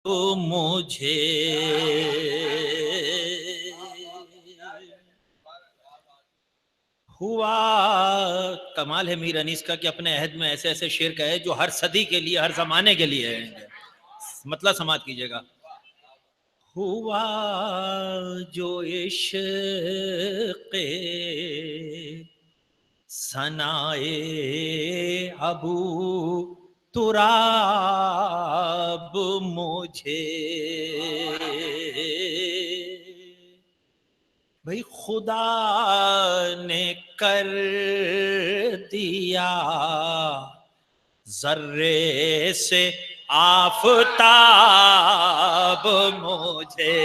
مجھے ہوا. کمال ہے میر انیس کا کہ اپنے عہد میں ایسے ایسے شعر کہے جو ہر صدی کے لیے، ہر زمانے کے لیے ہے. مطلب سماعت کیجیے گا. ہوا جو عشق ثنائے ابو تراب مجھے، بھئی خدا نے کر دیا ذرے سے آفتاب مجھے.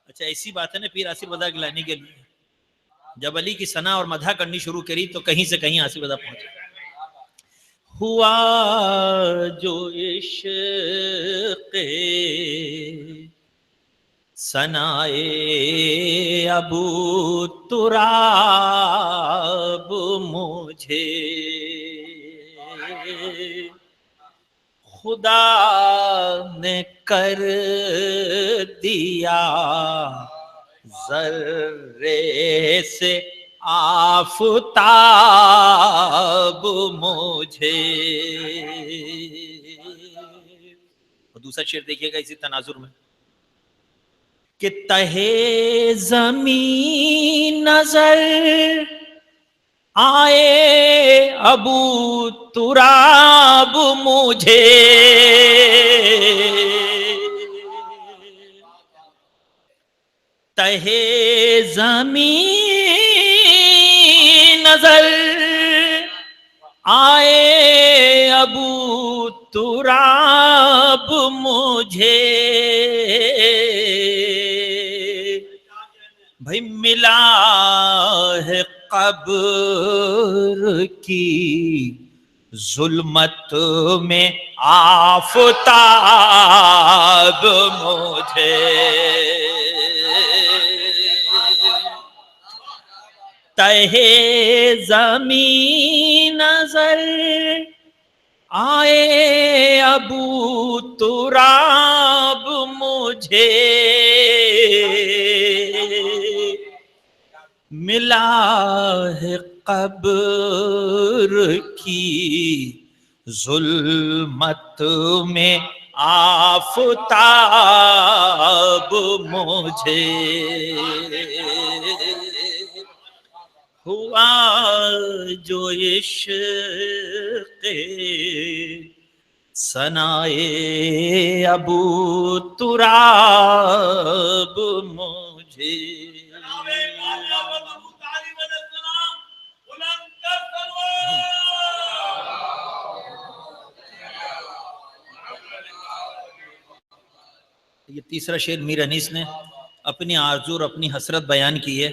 اچھا ایسی بات ہے نا پیر آصف رضا گیلانی کے لیے، جب علی کی ثنا اور مدح کرنی شروع کری تو کہیں سے کہیں آصف رضا پہنچے. ہوا جو عشق ثنائے ابو تراب مجھے، خدا نے کر دیا ذرے سے آفتاب مجھے. اور دوسرا شعر دیکھیے گا اسی تناظر میں کہ تہے زمین نظر آئے ابو تراب مجھے، تہے زمین نظر آئے ابو تراب مجھے، بھئی ملا ہے قبر کی ظلمت میں آفتاب مجھے، تہے زمین نظر آئے ابو تراب مجھے، ملا ہے قبر کی ظلمت میں آفتاب مجھے، ہوا جو عشق ثنائے ابو تراب مجھے. یہ تیسرا شعر میر انیس نے اپنی آرزو اور اپنی حسرت بیان کی ہے،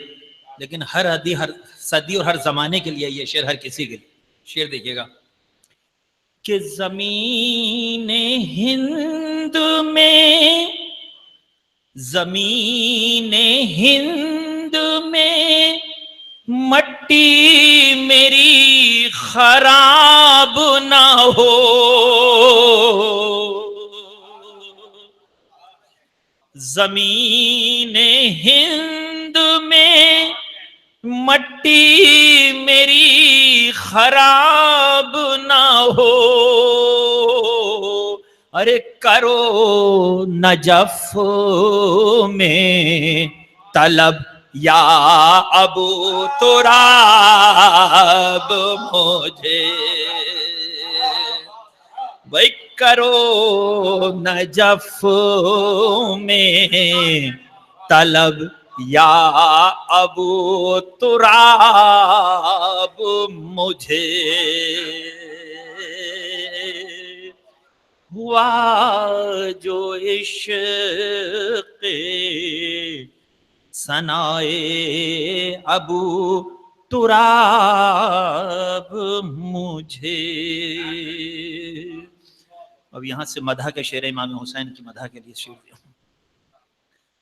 لیکن ہر صدی اور ہر زمانے کے لیے یہ شعر ہر کسی کے لیے. شعر دیکھیے گا کہ زمین ہند میں، زمین ہند میں مٹی میری خراب نہ ہو، زمین ہند میں مٹی میری خراب نہ ہو، ارے کرو نجف میں طلب یا ابو تراب مجھے، بھائی کرو نجف میں طلب یا ابو تراب مجھے، ہوا جو عشق ثنائے ابو تراب مجھے. اب یہاں سے مدح کے شعر امام حسین کی مدح کے لیے شعر دیا.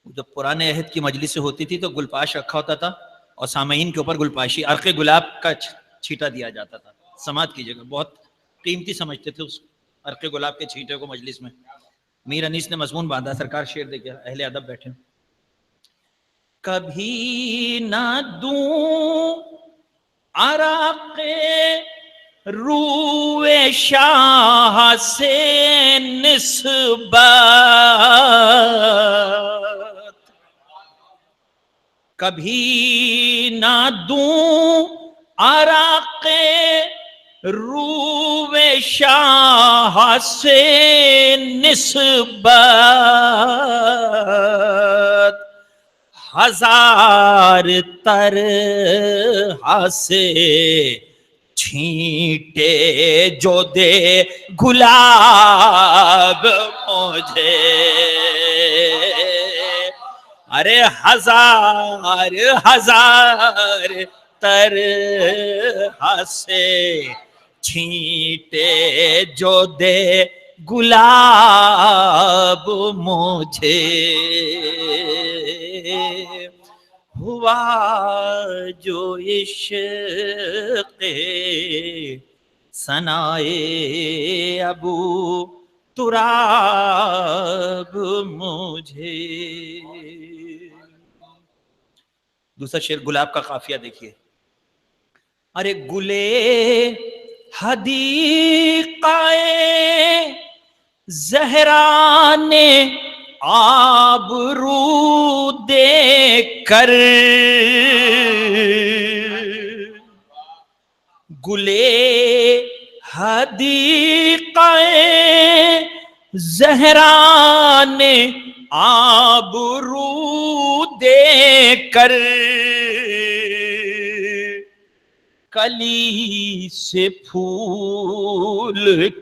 جب پرانے عہد کی مجلس ہوتی تھی تو گلپاش رکھا ہوتا تھا اور سامعین کے اوپر گلپاشی عرق گلاب کا چھیٹا دیا جاتا تھا. سماعت کیجیے گا، بہت قیمتی سمجھتے تھے اس کو. عرق گلاب کے چھینٹے کو مجلس میں. میر انیس نے مضمون باندھا. سرکار شعر دیکھے, اہل ادب بیٹھے. کبھی نہ دوں عرق روئے شاہ سے نسبت, کبھی نہ دوں عرق روئے شاہ سے نسبت, ہزار طرح سے چھینٹے جو دے گلاب مجھے, ارے ہزار ہزار طرح سے چھینٹے جو دے گلاب مجھے, ہوا جو عشق ثنائے ابو تراب مجھے. دوسرا شعر گلاب کا قافیہ دیکھیے. ارے گلے حدیقہ زہرا نے آبرو دے کر, گلے حدیقہ زہرا نے آبرو دے کر, کلی سے پھول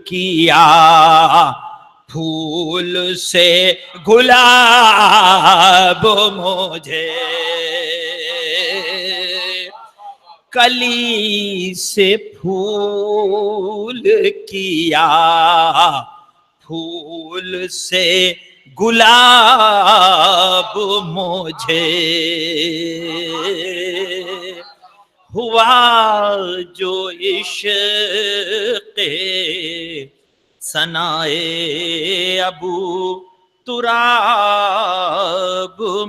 کیا پھول سے گلاب مجھے, کلی سے پھول کیا پھول سے گلاب مجھے, ہوا جو عشق ثنائے ابو تراب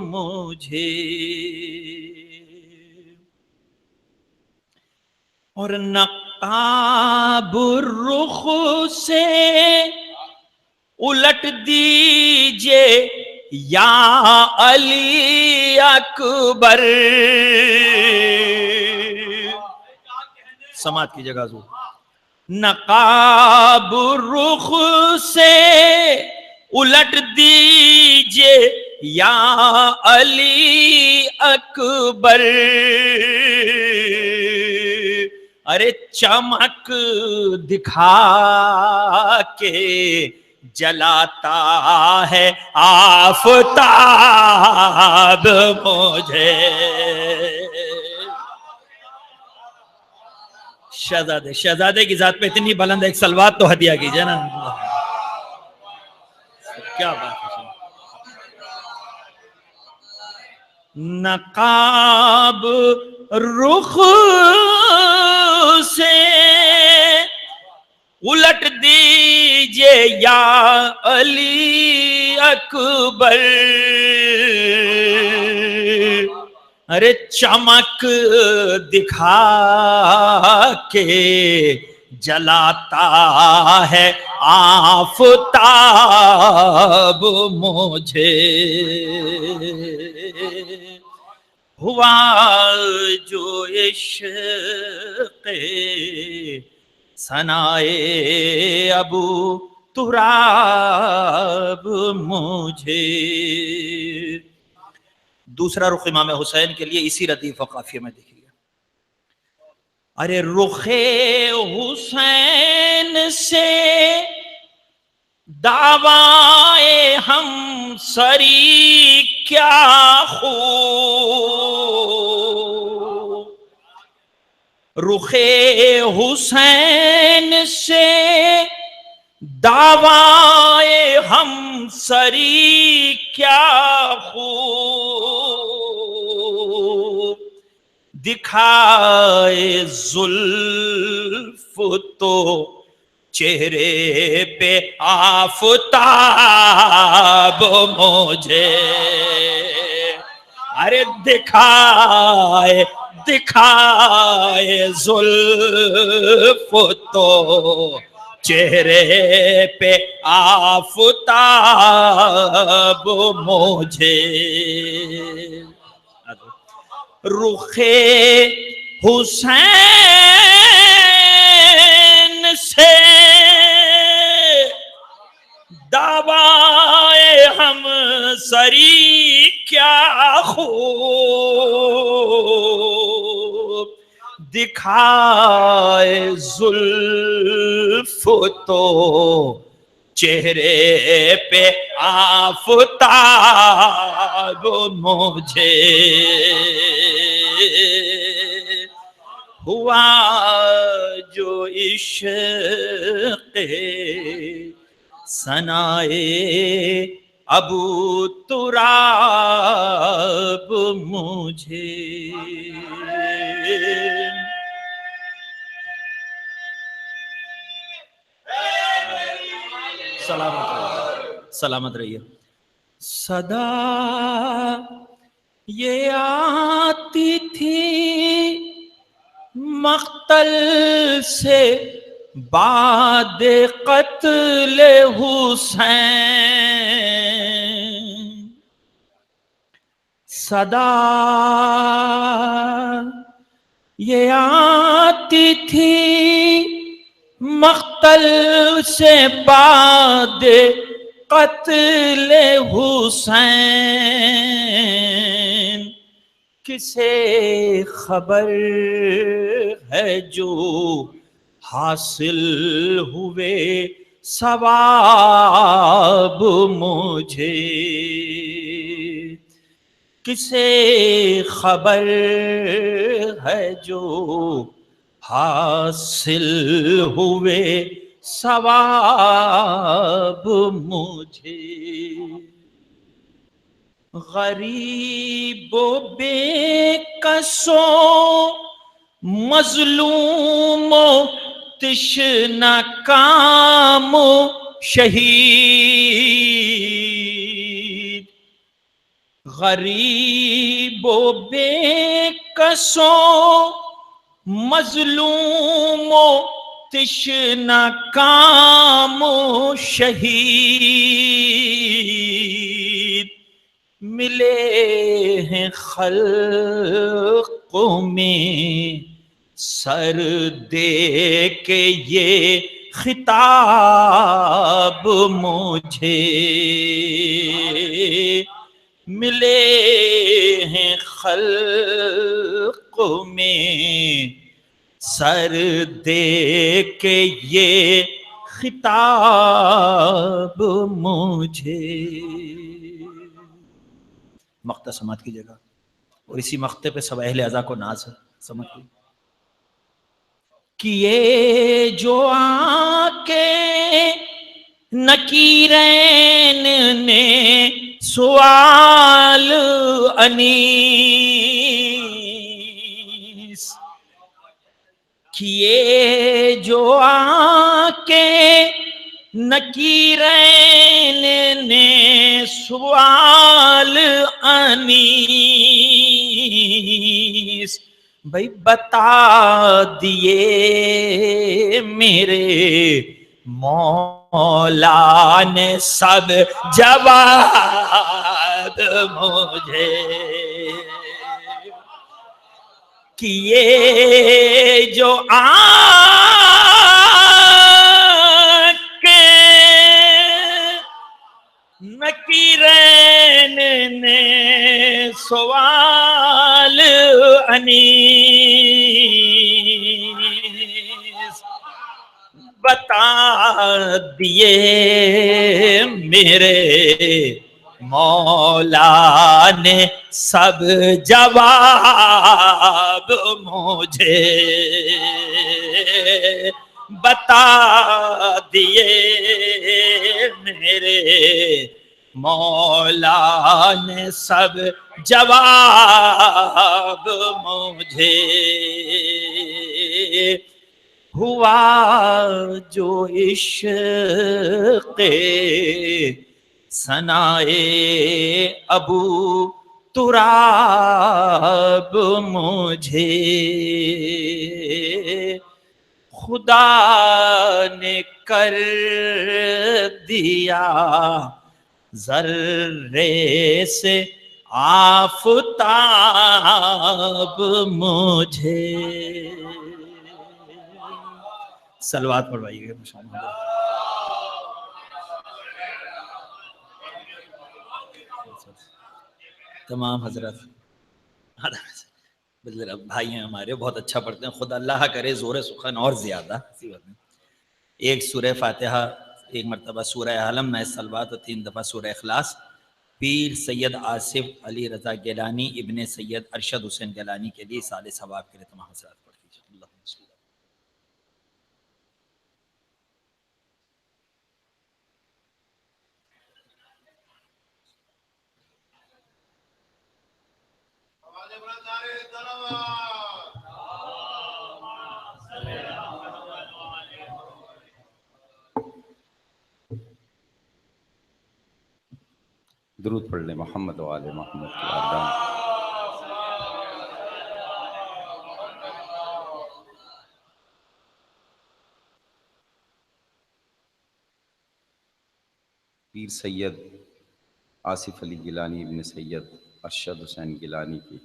مجھے. اور نقاب رخ سے الٹ دیجئے یا علی اکبر, سماعت کی جگہ حضور. نقاب رخ سے الٹ دیجئے یا علی اکبر, ارے چمک دکھا کے جلاتا ہے آفتاب مجھے. شہزادے کی ذات پہ اتنی بلند ایک صلوات تو ہدیہ کیجئے نا. کیا بات ہے. نقاب رخ سے الٹ دیجئے یا علی اکبر, ارے چمک دکھا کے جلاتا ہے آفتاب مجھے, ہوا جو عشق ثنائے ابو تراب مجھے. دوسرا رخ امام حسین کے لیے اسی ردیف و قافیے میں دیکھیے. ارے رخ حسین سے دعوائے ہم سری کیا خوب, رخ حسین سے دعوائے ہم سری کیا خوب, دکھائے زلف تو چہرے پہ آفتاب مجھے، ارے دکھائے زلف تو چہرے پہ آفتاب مجھے، رخ حسین سے دعوائے ہم سری کیا خوب، دکھائے زلف تو چہرے پہ آفتاب مجھے، ہوا جو عشق ثنائے ابو تراب مجھے، سلامت رہیے۔ صدا یہ آتی تھی مقتل سے بعد قتل حسین، صدا یہ آتی تھی مقتل سے بعد قتل حسین، کسے خبر ہے جو حاصل ہوئے ثواب مجھے، کسے خبر ہے جو حاصل ہوئے ثواب مجھے، غریب و بے کسو مظلوم و تشنہ کام و شہید، غریب و بے کسو مظلوم و تشنہ کام و شہید، ملے ہیں خلق میں سر دے کے یہ خطاب مجھے، ملے ہیں خلق میں سر دے کے یہ خطاب مجھے۔ مقطع سماعت کیجیے گا، اور اسی مقطع پہ سب اہل عزا کو ناز ہے، سمجھ لیجیے۔ کیے جو آ کے نکیرین نے سوال انیس، کیے جو آ کے نکیرین نے سوال انیس، بھائی بتا دیے میرے مولا نے سب جواب مجھے، کیے جو آنکھیں نکیرین نے سوال انیس، بتا دیے میرے مولا نے سب جواب مجھے، بتا دیے میرے مولا نے سب جواب مجھے، ہوا جو عشق ثنائے ابو تراب مجھے خدا نے کر دیا ذرے سے آفتاب مجھے. صلوات پڑھوائیے گا تمام حضرات. بھائی ہیں ہمارے بہت اچھا پڑھتے ہیں, خدا اللہ کرے زور سخن اور زیادہ. ایک سورہ فاتحہ, ایک مرتبہ سورہ عالم میں صلوات اور 3 دفعہ سورہ اخلاص. پیر سید آصف علی رضا گیلانی ابن سید ارشد حسین گیلانی کے لیے سال ثواب کے لیے تمام حضرات پڑھ لیجیے. اللہم صل درود پڑھ لیں محمد و آل محمد کی بارگاہ میں. پیر سید آصف علی گیلانی ابن سید ارشد حسین گیلانی کی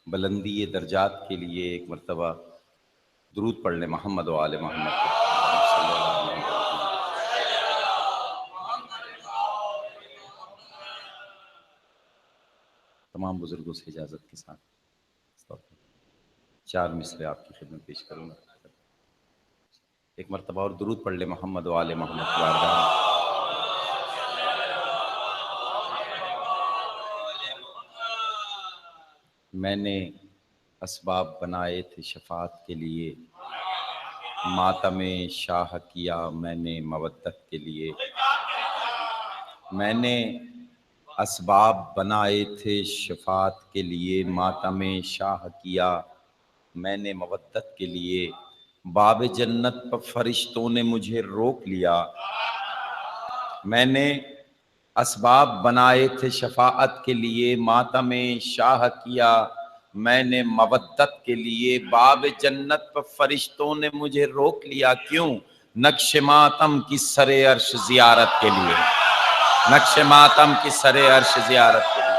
بلندی درجات کے لیے ایک مرتبہ درود پڑھ لیں محمد و آل محمد کی. تمام بزرگوں سے اجازت کے ساتھ 4 مصرے آپ کی خدمت پیش کروں گا. ایک مرتبہ اور درود پڑھ لیں محمد و آل محمد کی بارگاہ میں. میں نے اسباب بنائے تھے شفاعت کے لیے, ماتم شاہ کیا میں نے مودت کے لیے. میں نے اسباب بنائے تھے شفاعت کے لیے, ماتم شاہ کیا میں نے مودت کے لیے. باب جنت پر فرشتوں نے مجھے روک لیا. میں نے اسباب بنائے تھے شفاعت کے لیے, ماتم شاہ کیا میں نے مودت کے لیے. باب جنت پر فرشتوں نے مجھے روک لیا, کیوں؟ نقش ماتم کی سر عرش زیارت کے لیے, نقش ماتم کی سر عرش زیارت کے لیے.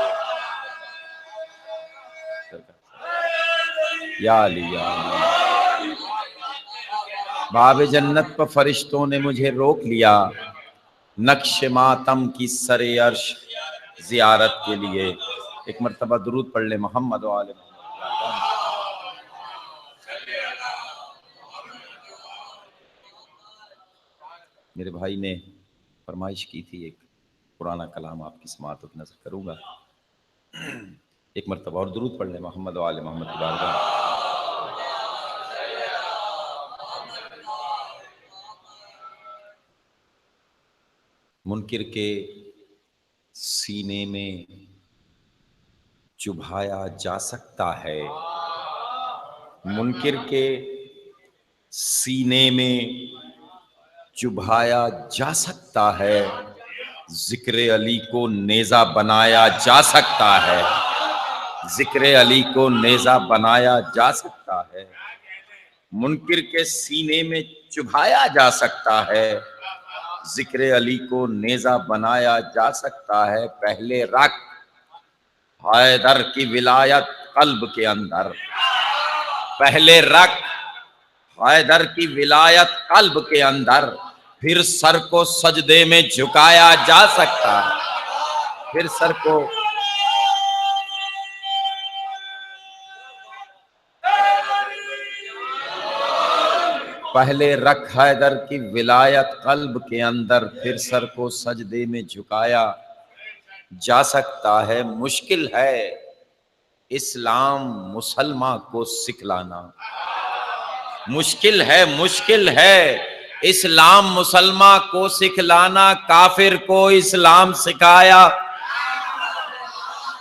یا علی یا علی. باب جنت پر فرشتوں نے مجھے روک لیا, نقش ماتم کی سر عرش زیارت کے لیے. ایک مرتبہ درود پڑھ لیں محمد و آل محمد. میرے بھائی نے فرمائش کی تھی, ایک پرانا کلام آپ کی سماعت و نظر کروں گا. ایک مرتبہ اور درود پڑھ لیں محمد و آل محمد کی بارگاہ. منکر کے سینے میں چبھایا جا سکتا ہے, منکر کے سینے میں چبھایا جا سکتا ہے, ذکر علی کو نیزہ بنایا جا سکتا ہے, ذکر علی کو نیزہ بنایا جا سکتا ہے. منکر کے سینے میں چبھایا جا سکتا ہے, ذکر علی کو نیزہ بنایا جا سکتا ہے. پہلے رکھ حیدر کی ولایت قلب کے اندر, پہلے رکھ حیدر کی ولایت قلب کے اندر, پھر سر کو سجدے میں جھکایا جا سکتا ہے, پھر سر کو پہلے رکھ حیدر کی ولایت قلب کے اندر, پھر سر کو سجدے میں جھکایا جا سکتا ہے. مشکل ہے اسلام مسلمان کو سکھلانا, مشکل ہے اسلام مسلمان کو سکھلانا. کافر کو اسلام سکھایا,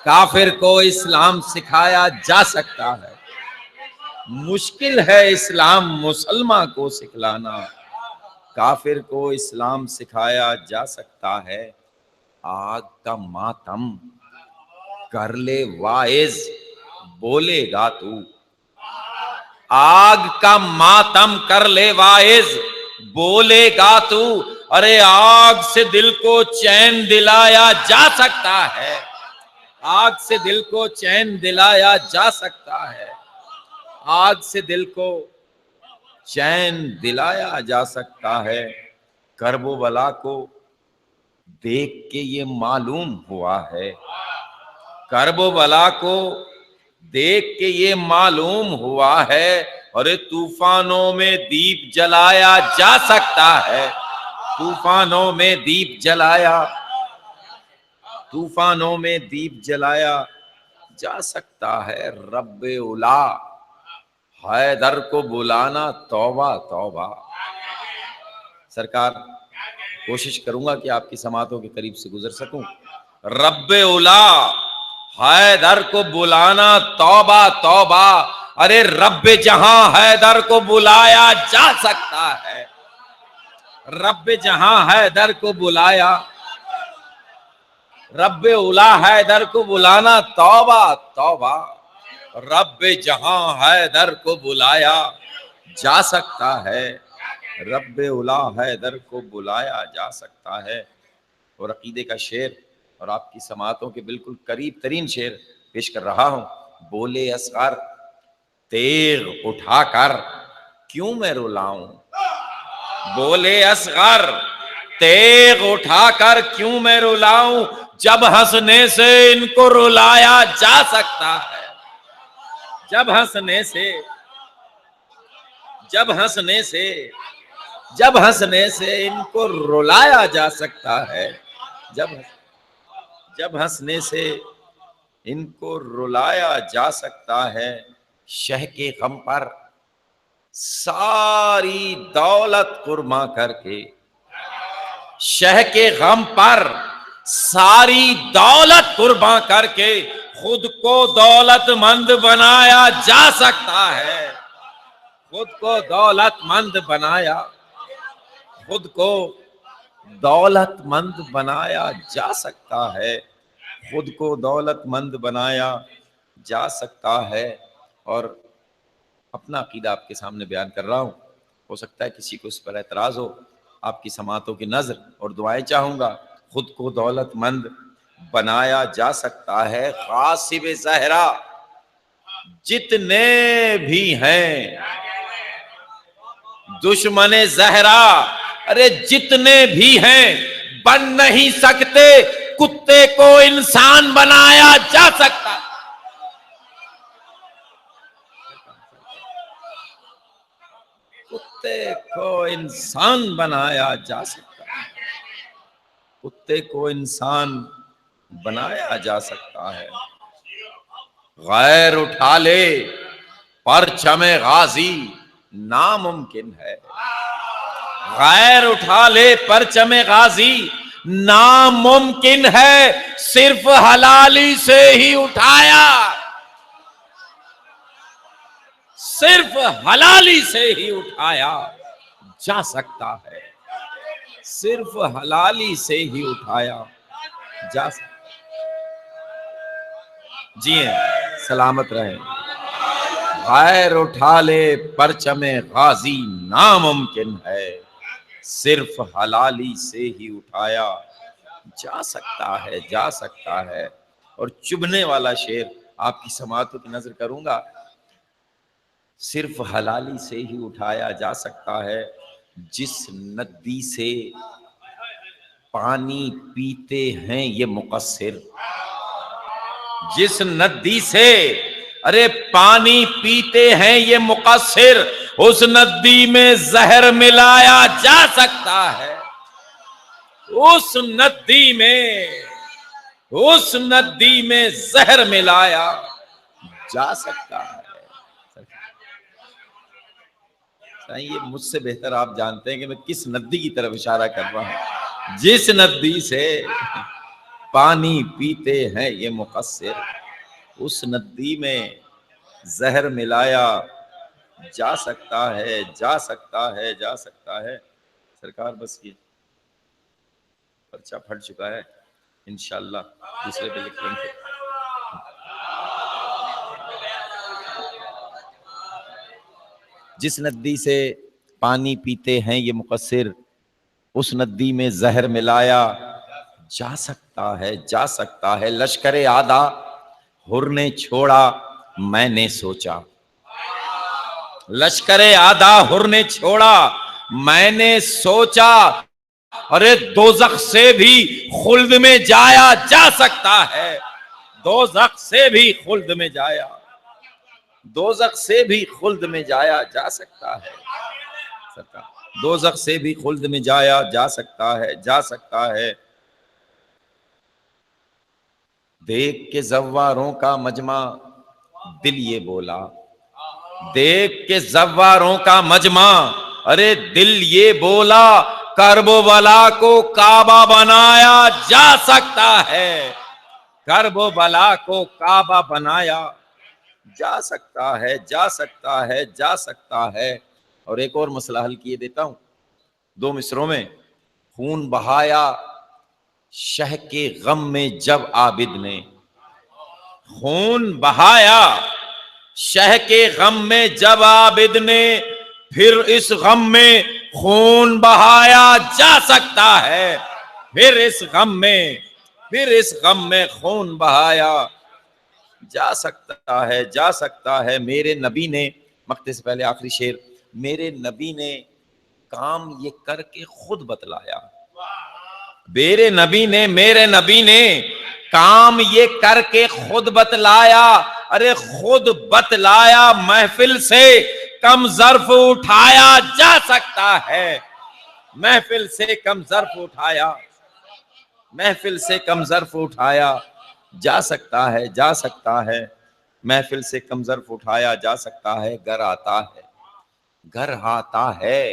کافر کو اسلام سکھایا جا سکتا ہے. مشکل ہے اسلام مسلمان کو سکھلانا، کافر کو اسلام سکھایا جا سکتا ہے، آگ کا ماتم کر لے واعظ بولے گا تو، آگ کا ماتم کر لے واعظ بولے گا تو، ارے آگ سے دل کو چین دلایا جا سکتا ہے، آگ سے دل کو چین دلایا جا سکتا ہے، آگ سے دل کو چین دلایا جا سکتا ہے، کرب و بلا کو دیکھ کے یہ معلوم ہوا ہے، کرب و بلا کو دیکھ کے یہ معلوم ہوا ہے، اور طوفانوں میں دیپ جلایا جا سکتا ہے، طوفانوں میں دیپ جلایا، طوفانوں میں دیپ جلایا جا سکتا ہے، رب اولا حیدر کو بلانا توبہ توبہ۔ سرکار کوشش کروں گا کہ آپ کی سماعتوں کے قریب سے گزر سکوں، رب اولا حیدر کو بلانا توبہ توبہ، ارے رب جہاں حیدر کو بلایا جا سکتا ہے، رب جہاں حیدر کو بلایا، رب اولا حیدر کو بلانا توبہ توبہ، رب جہاں حیدر کو بلایا جا سکتا ہے، رب اولا حیدر کو بلایا جا سکتا ہے۔ اور عقیدے کا شعر اور آپ کی سماعتوں کے بالکل قریب ترین شعر پیش کر رہا ہوں۔ بولے اصغر تیغ اٹھا کر کیوں میں رلاؤں، بولے اصغر تیغ اٹھا کر کیوں میں رلاؤں، جب ہنسنے سے ان کو رلایا جا سکتا ہے، جب ہنسنے سے ان کو رلایا جا سکتا ہے، جب ہنسنے سے ان کو رلایا جا سکتا ہے، شہ کے غم پر ساری دولت قرباں کر کے، شہ کے غم پر ساری دولت قرباں کر کے خود کو دولت مند بنایا جا سکتا ہے، خود کو دولت مند بنایا، خود کو دولت مند بنایا جا سکتا ہے، خود کو دولت مند بنایا جا سکتا ہے۔ اور اپنا عقیدہ آپ کے سامنے بیان کر رہا ہوں، ہو سکتا ہے کسی کو اس پر اعتراض ہو، آپ کی سماعتوں کی نظر اور دعائیں چاہوں گا۔ خود کو دولت مند بنایا جا سکتا ہے، غاصب زہرا جتنے بھی ہیں، دشمن زہرا ارے جتنے بھی ہیں، بن نہیں سکتے، کتے کو انسان بنایا جا سکتا، کتے کو انسان بنایا جا سکتا ہے، کتے کو انسان بنایا جا سکتا ہے، غیر اٹھا لے پرچم غازی ناممکن ہے، غیر اٹھا لے پرچم غازی ناممکن ہے، صرف حلالی سے ہی اٹھایا، صرف حلالی سے ہی اٹھایا جا سکتا ہے، صرف حلالی سے ہی اٹھایا جا سکتا ہے۔ جی ہیں، سلامت رہیں۔ غیر اٹھا لے پرچم غازی ناممکن ہے، صرف حلالی سے ہی اٹھایا جا سکتا ہے، جا سکتا ہے۔ اور چبھنے والا شعر آپ کی سماعتوں کی نظر کروں گا، صرف حلالی سے ہی اٹھایا جا سکتا ہے، جس ندی سے پانی پیتے ہیں یہ مقصر، جس ندی سے ارے پانی پیتے ہیں یہ مقصر، اس ندی میں زہر ملایا جا سکتا ہے، اس ندی میں زہر ملایا جا سکتا ہے۔ یہ مجھ سے بہتر آپ جانتے ہیں کہ میں کس ندی کی طرف اشارہ کر رہا ہوں، جس ندی سے پانی پیتے ہیں یہ مقصر، اس ندی میں زہر ملایا جا سکتا ہے، جا سکتا ہے، جا سکتا ہے. سرکار بس یہ پرچہ پھٹ چکا ہے، انشاءاللہ دوسرے پہ لکھ لیں گے. جس ندی سے پانی پیتے ہیں یہ مقصر، اس ندی میں زہر ملایا جا سکتا ہے، جا سکتا ہے. لشکر آدھا حر نے چھوڑا میں نے سوچا، لشکر آدھا حر نے چھوڑا میں نے سوچا، ارے دوزخ سے بھی خلد میں جایا جا سکتا ہے، دوزخ سے بھی خلد میں جایا، دوزخ سے بھی خلد میں جایا جا سکتا ہے. دوزخ سے بھی خلد میں جایا جا سکتا ہے، جا سکتا ہے. دیکھ کے زواروں کا مجمع دل یہ بولا، دیکھ کے زواروں کا مجمع ارے دل یہ بولا، کرب و بلا کو کعبہ بنایا جا سکتا ہے، کرب و بلا کو کعبہ بنایا جا سکتا ہے، جا سکتا ہے، جا سکتا ہے. اور ایک اور مسئلہ حل کیے دیتا ہوں 2 مصروں میں. خون بہایا شہ کے غم میں جب عابد نے، خون بہایا شہ کے غم میں جب عابد نے، پھر اس غم میں خون بہایا جا سکتا ہے، پھر اس غم میں، پھر اس غم میں خون بہایا جا سکتا ہے، جا سکتا ہے. میرے نبی نے، مقطع سے پہلے آخری شعر، میرے نبی نے کام یہ کر کے خود بتلایا، میرے نبی نے، میرے نبی نے کام یہ کر کے خود بتلایا، ارے خود بتلایا. محفل سے کم ظرف اٹھایا جا سکتا ہے، محفل سے کم ظرف اٹھایا، محفل سے کم ظرف اٹھایا جا سکتا ہے، جا سکتا ہے. محفل سے کم ظرف اٹھایا جا سکتا ہے. گھر آتا ہے، گھر آتا ہے،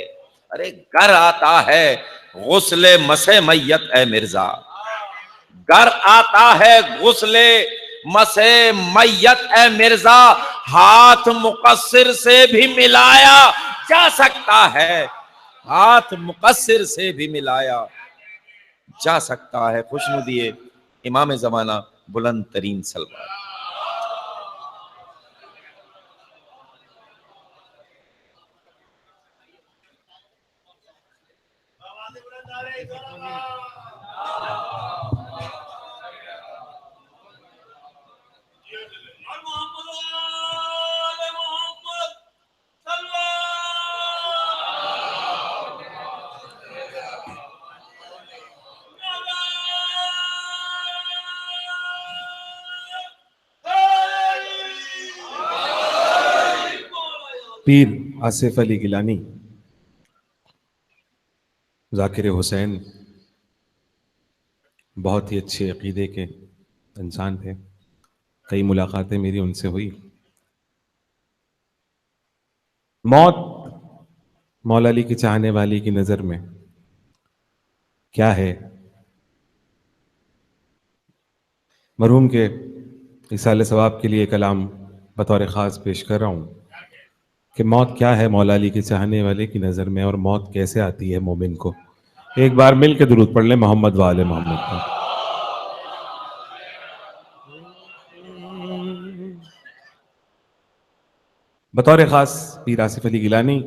ارے گھر آتا ہے غسل مسح میت اے مرزا، گھر آتا ہے غسل مسح میت اے مرزا، ہاتھ مقصر سے بھی ملایا جا سکتا ہے، ہاتھ مقصر سے بھی ملایا جا سکتا ہے. خوشنودی امام زمانہ بلند ترین سلوات. پیر آصف علی گیلانی ذاکر حسین بہت ہی اچھے عقیدے کے انسان تھے. کئی ملاقاتیں میری ان سے ہوئی. موت مولا علی کی چاہنے والی کی نظر میں کیا ہے؟ مرحوم کے ایصال ثواب کے لیے کلام بطور خاص پیش کر رہا ہوں کہ موت کیا ہے مولا علی کے چاہنے والے کی نظر میں، اور موت کیسے آتی ہے مومن کو. ایک بار مل کے درود پڑھ لیں محمد وآل محمد کا. بطور خاص پیر آصف علی گیلانی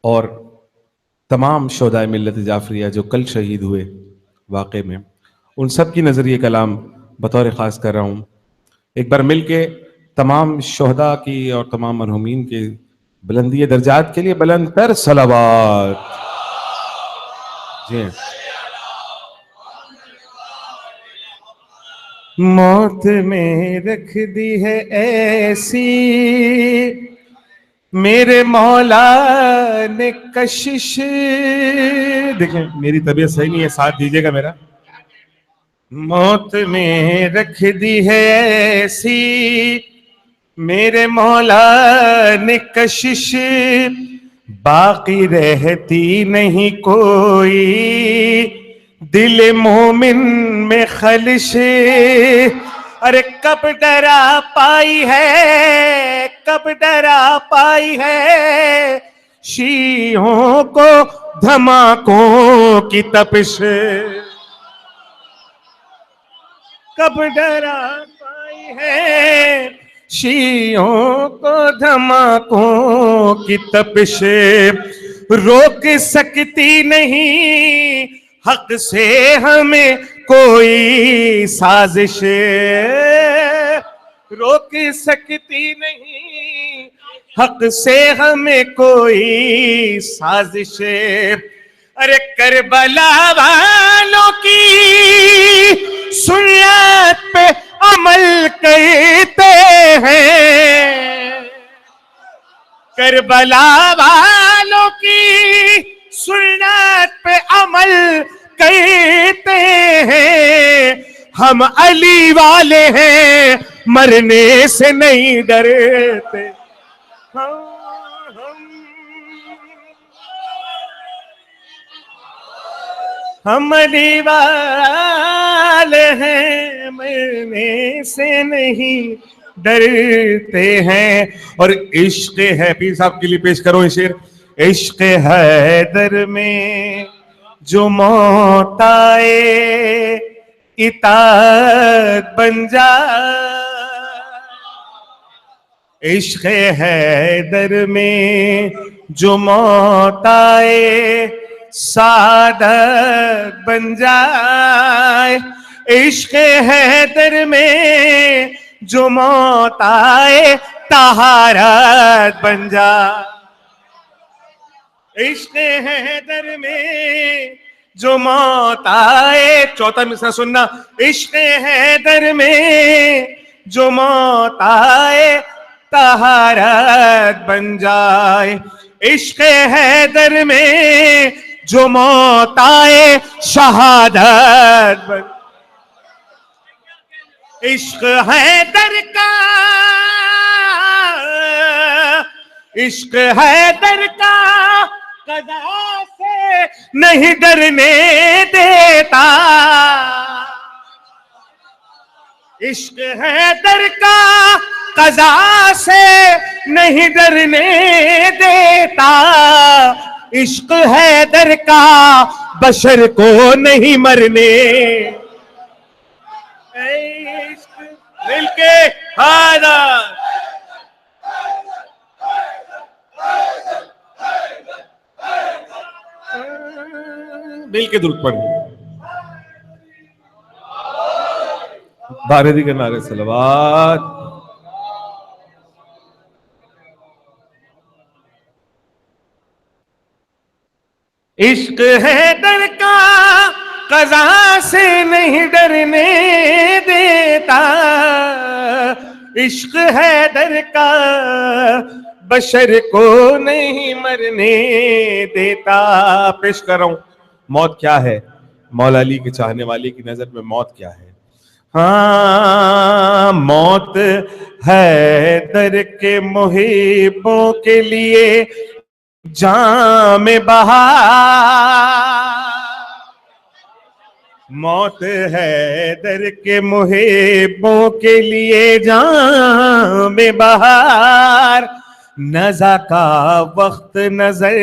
اور تمام شہدائے ملت جعفریہ جو کل شہید ہوئے واقعے میں، ان سب کی نظر یہ کلام بطور خاص کر رہا ہوں. ایک بار مل کے تمام شہداء کی اور تمام مرحومین کے بلندی درجات کے لیے بلند تر صلوات. جی موت میں رکھ دی ہے ایسی میرے مولا نے کشش. دیکھیں میری طبیعت صحیح نہیں ہے، ساتھ دیجیے گا میرا. موت میں رکھ دی ہے ایسی میرے مولا نے کشش، باقی رہتی نہیں کوئی دل مومن میں خلش. ارے کب ڈرا پائی ہے، کب ڈرا پائی ہے شیعوں کو دھماکوں کی تپش، کب ڈرا پائی ہے شیعوں کو دھماکوں کی تپش، روک سکتی نہیں حق سے ہمیں کوئی سازش، روک سکتی نہیں حق سے ہمیں کوئی سازش، ارے کربلا والوں کی سنت پہ عمل کرتے ہیں، کربلا والوں کی سنت پہ عمل کرتے ہیں، ہم علی والے ہیں مرنے سے نہیں ڈرتے، ہم علی والے ہیں مرنے سے نہیں ڈرتے ہیں۔ اور عشق ہے، پیر صاحب کے لیے پیش کرو یہ شعر، عشق حیدر میں جو موت آئے اطاعت بن جائے، عشق حیدر میں جو موت آئے سعادت بن جائے، عشق حیدر میں جو موت آئے طہارت بن جائے، عشق حیدر میں جو موت آئے، چوتھا مصرع سننا، عشق حیدر میں جو موت آئے طہارت بن جائے، عشق حیدر میں جو موت آئے شہادت بن، عشق حیدر کا، عشق حیدر کا قضا سے نہیں ڈرنے دیتا، عشق حیدر کا قضا سے نہیں ڈرنے دیتا، عشق حیدر کا بشر کو نہیں مرنے، عشق مل کے حیدر، مل کے درود پڑھیں، بارہویں کے نعرے صلوات۔ عشق حیدر کا قضا سے نہیں ڈرنے دیتا، عشق حیدر کا بشر کو نہیں مرنے دیتا۔ پیش کر رہا ہوں، موت کیا ہے؟ مولا علی کے چاہنے والے کی نظر میں موت کیا ہے؟ ہاں، موت حیدر کے محبوں کے لیے جام بہار، موت حیدر کے محبوں کے لیے جام بہار، نزا کا وقت نظر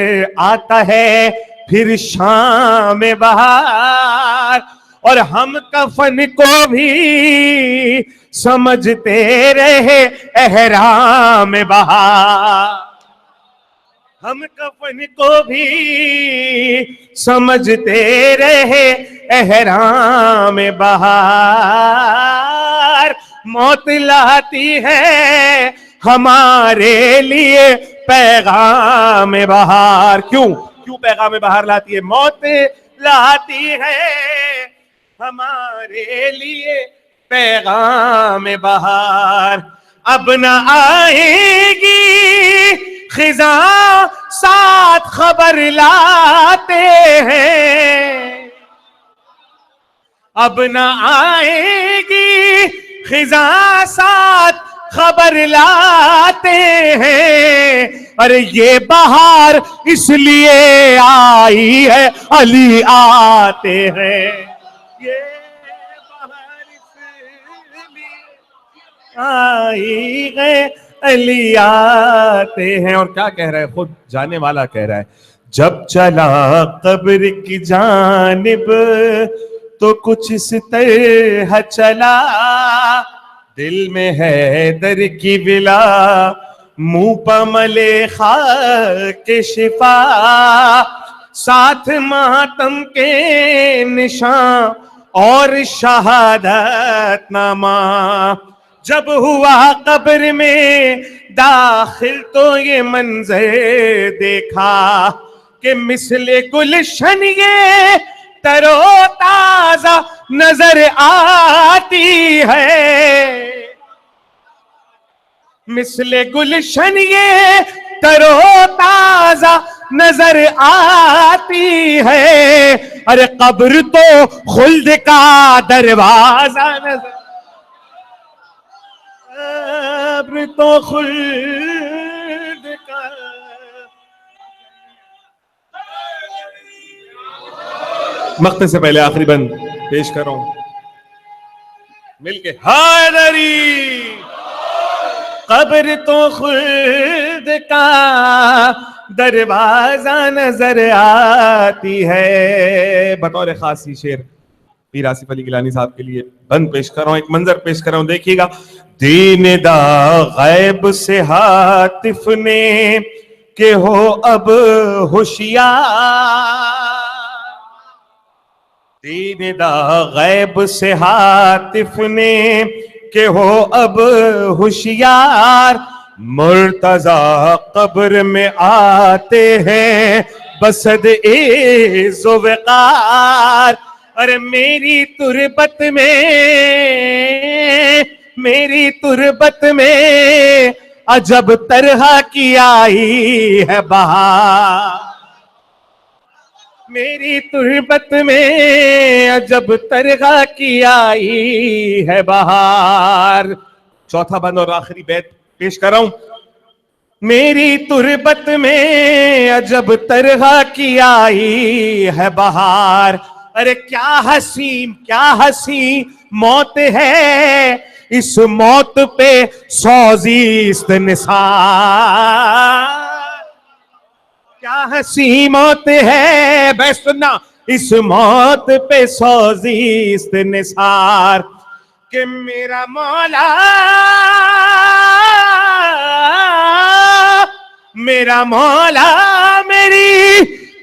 آتا ہے پھر شام بہار، اور ہم کفن کو بھی سمجھتے رہے احرام بہار، ہم کفن کو بھی سمجھتے رہے احرام بہار، موت لاتی ہے ہمارے لیے پیغام بہار۔ کیوں پیغام بہار لاتی ہے؟ موت لاتی ہے ہمارے لیے پیغام بہار، اب نہ آئے گی خزاں ساتھ خبر لاتے ہیں، اب نہ آئے گی خزاں ساتھ خبر لاتے ہیں، ارے یہ بہار اس لیے آئی ہے علی آتے ہیں، یہ بہار اس لیے آئی گئے علی آتے ہیں. اور کیا کہہ رہا ہے خود جانے والا کہہ رہا ہے, جب چلا قبر کی جانب تو کچھ اس طرح چلا, دل میں ہے در کی ولا منہ پہ ملے خاک شفا, ساتھ ماتم کے نشان اور شہادت نامہ. جب ہوا قبر میں داخل تو یہ منظر دیکھا کہ مثل گلشن یہ تر و تازہ نظر آتی ہے, مثل گلشن یہ تر و تازہ نظر آتی ہے. ارے قبر تو خلد کا دروازہ نظر, قبر تو خلد کا. مقطع سے پہلے آخری بند پیش کر رہا ہوں مل کے, حیدری قبر تو خلد کا دروازہ نظر آتی ہے. بطور خاصی شعر پیر آصف علی گیلانی صاحب کے لیے بند پیش کر رہا ہوں, ایک منظر پیش کر رہا ہوں, دیکھیے گا. دین دا غیب سے ہاتف نے کہ ہو اب ہوشیار, دین دا غیب سے ہاتف نے کہ ہو اب ہوشیار, مرتضی قبر میں آتے ہیں بسد عز و وقار. ارے میری تربت میں عجب طرح کی آئی ہے بہار, میری تربت میں عجب طرح کی آئی ہے بہار. چوتھا بند اور آخری بیت پیش کر رہا ہوں. میری تربت میں عجب طرح کی آئی ہے بہار. ارے کیا حسین موت ہے, اس موت پہ سوزیست نثار. کیا حسین موت ہے, بے سننا, اس موت پہ سوزیست نثار. کہ میرا مولا میری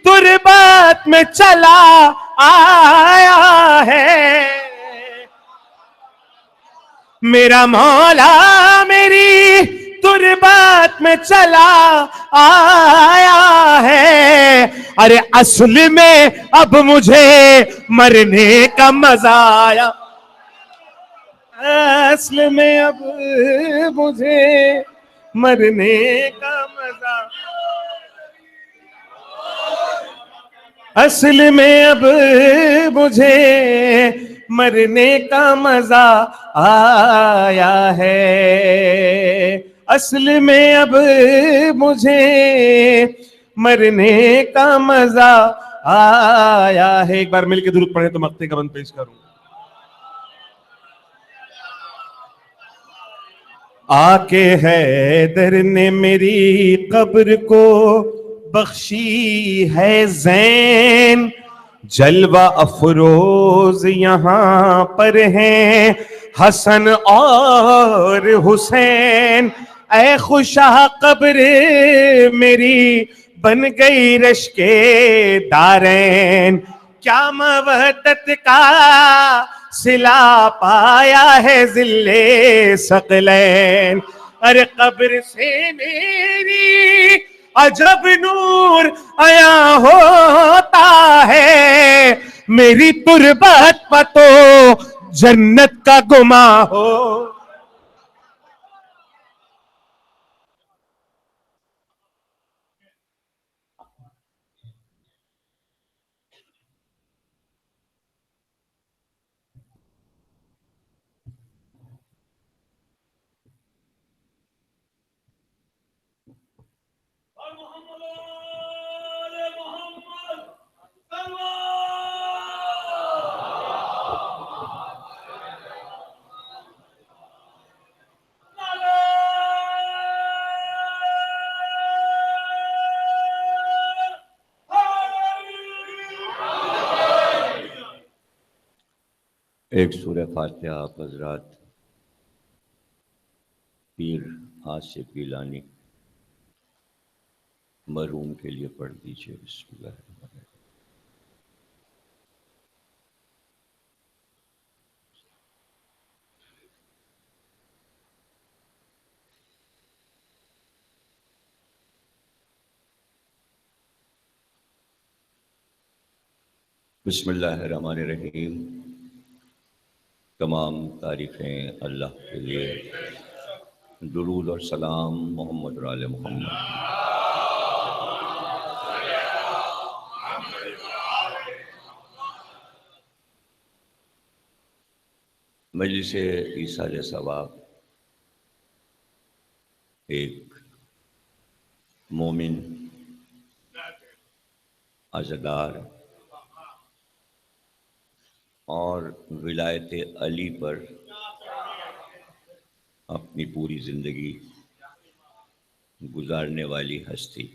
تربت میں چلا آیا ہے, میرا مولا میری تربت میں چلا آیا ہے. ارے اصل میں اب مجھے مرنے کا مزہ آیا, اصل میں اب مجھے مرنے کا مزہ, اصل میں اب مجھے مرنے کا مزہ آیا ہے, اصل میں اب مجھے مرنے کا مزہ آیا ہے. ایک بار مل کے درود پڑھیں تو مقطع کا بند پیش کروں. آ کے حیدر نے میری قبر کو بخشی ہے زین, جلوہ افروز یہاں پر ہیں حسن اور حسین. اے خوشا قبر میری بن گئی رشک دارین, کیا موحدت کا صلہ پایا ہے ذل ثقلین. ارے قبر سے میری عجب نور عیاں ہوتا ہے, میری تربت پہ تو جنت کا گماں ہو. ایک سورہ فاتحہ آپ حضرات پیر آصف گیلانی مرحوم کے لیے پڑھ دیجیے. بسم اللہ الرحمن الرحیم. بسم اللہ الرحمن الرحیم. تمام تعریفیں اللہ کے لیے. درود اور سلام محمد اور آل محمد. مجلس ایصال ثواب ایک مومن عزادار اور ولایت علی پر اپنی پوری زندگی گزارنے والی ہستی.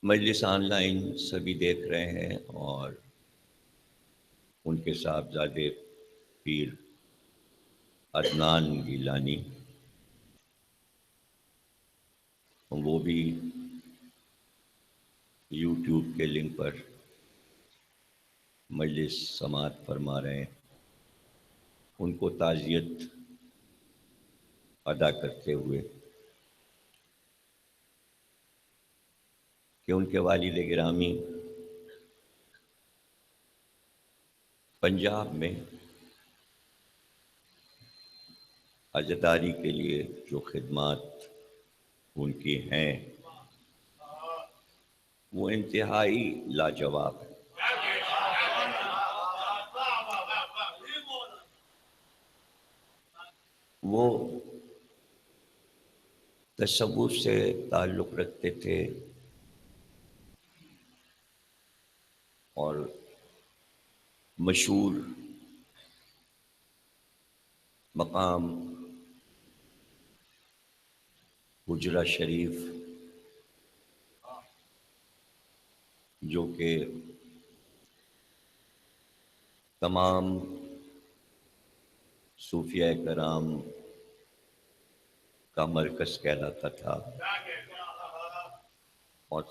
مجلس آن لائن سبھی دیکھ رہے ہیں اور ان کے صاحبزادے پیر عدنان گیلانی وہ بھی یوٹیوب کے لنک پر مجلس سماعت فرما رہے ہیں. ان کو تعزیت ادا کرتے ہوئے کہ ان کے والد گرامی پنجاب میں عزاداری کے لیے جو خدمات ان کی ہیں وہ انتہائی لاجواب ہے. وہ تصوف سے تعلق رکھتے تھے اور مشہور مقام حجرہ شریف جو کہ تمام صوفیاء کرام کا مرکز کہلاتا تھا اور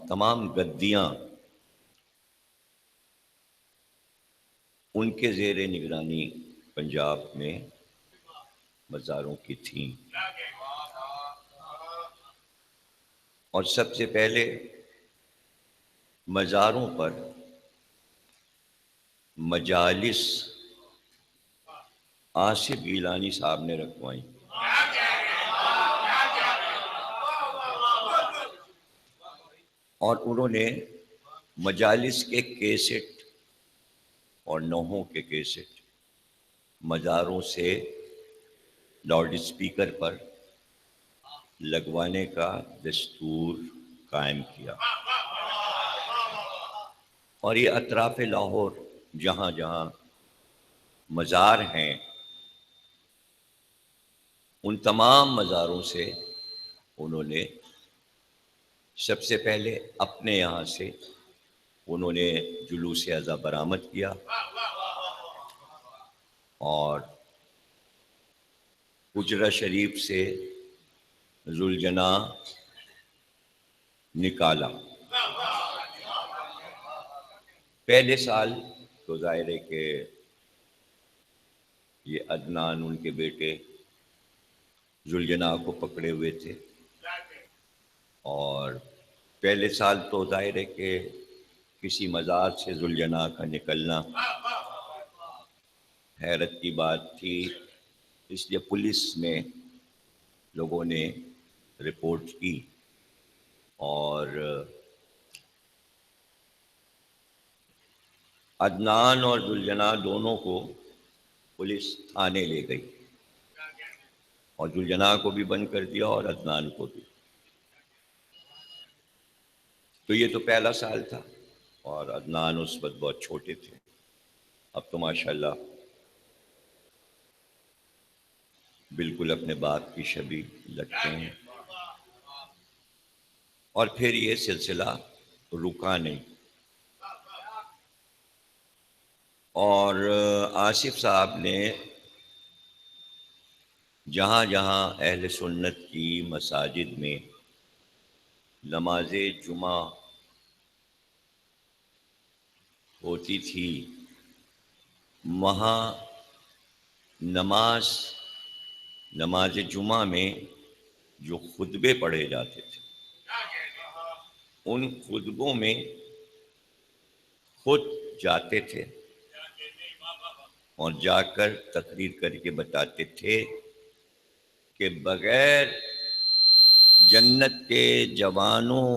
تمام گدیاں ان کے زیر نگرانی پنجاب میں مزاروں کی تھیں. اور سب سے پہلے مزاروں پر مجالس آصف گیلانی صاحب نے رکھوائیں. اور انہوں نے مجالس کے کیسٹ اور نوحوں کے کیسٹ مزاروں سے لاؤڈ اسپیکر پر لگوانے کا دستور قائم کیا. اور یہ اطراف لاہور جہاں جہاں مزار ہیں ان تمام مزاروں سے انہوں نے سب سے پہلے اپنے یہاں سے انہوں نے جلوس ازا برآمد کیا اور حجرہ شریف سے ذوالجناح نکالا. پہلے سال تو ظاہر ہے کہ یہ عدنان ان کے بیٹے ذوالجناح کو پکڑے ہوئے تھے اور پہلے سال تو ظاہر ہے کہ کسی مزار سے ذوالجناح کا نکلنا حیرت کی بات تھی. اس لیے پولیس میں لوگوں نے رپورٹ کی اور عدنان اور ذوالجناح دونوں کو پولیس تھانے لے گئی اور ذوالجناح کو بھی بند کر دیا اور عدنان کو بھی. تو یہ تو پہلا سال تھا اور عدنان اس وقت بہت چھوٹے تھے. اب تو ماشاءاللہ بالکل اپنے باپ کی شبیہ لگتے ہیں. اور پھر یہ سلسلہ رکا نہیں. اور آصف صاحب نے جہاں جہاں اہل سنت کی مساجد میں نماز جمعہ ہوتی تھی وہاں نماز جمعہ میں جو خطبے پڑھے جاتے تھے ان خطبوں میں خود جاتے تھے اور جا کر تقریر کر کے بتاتے تھے کہ بغیر جنت کے جوانوں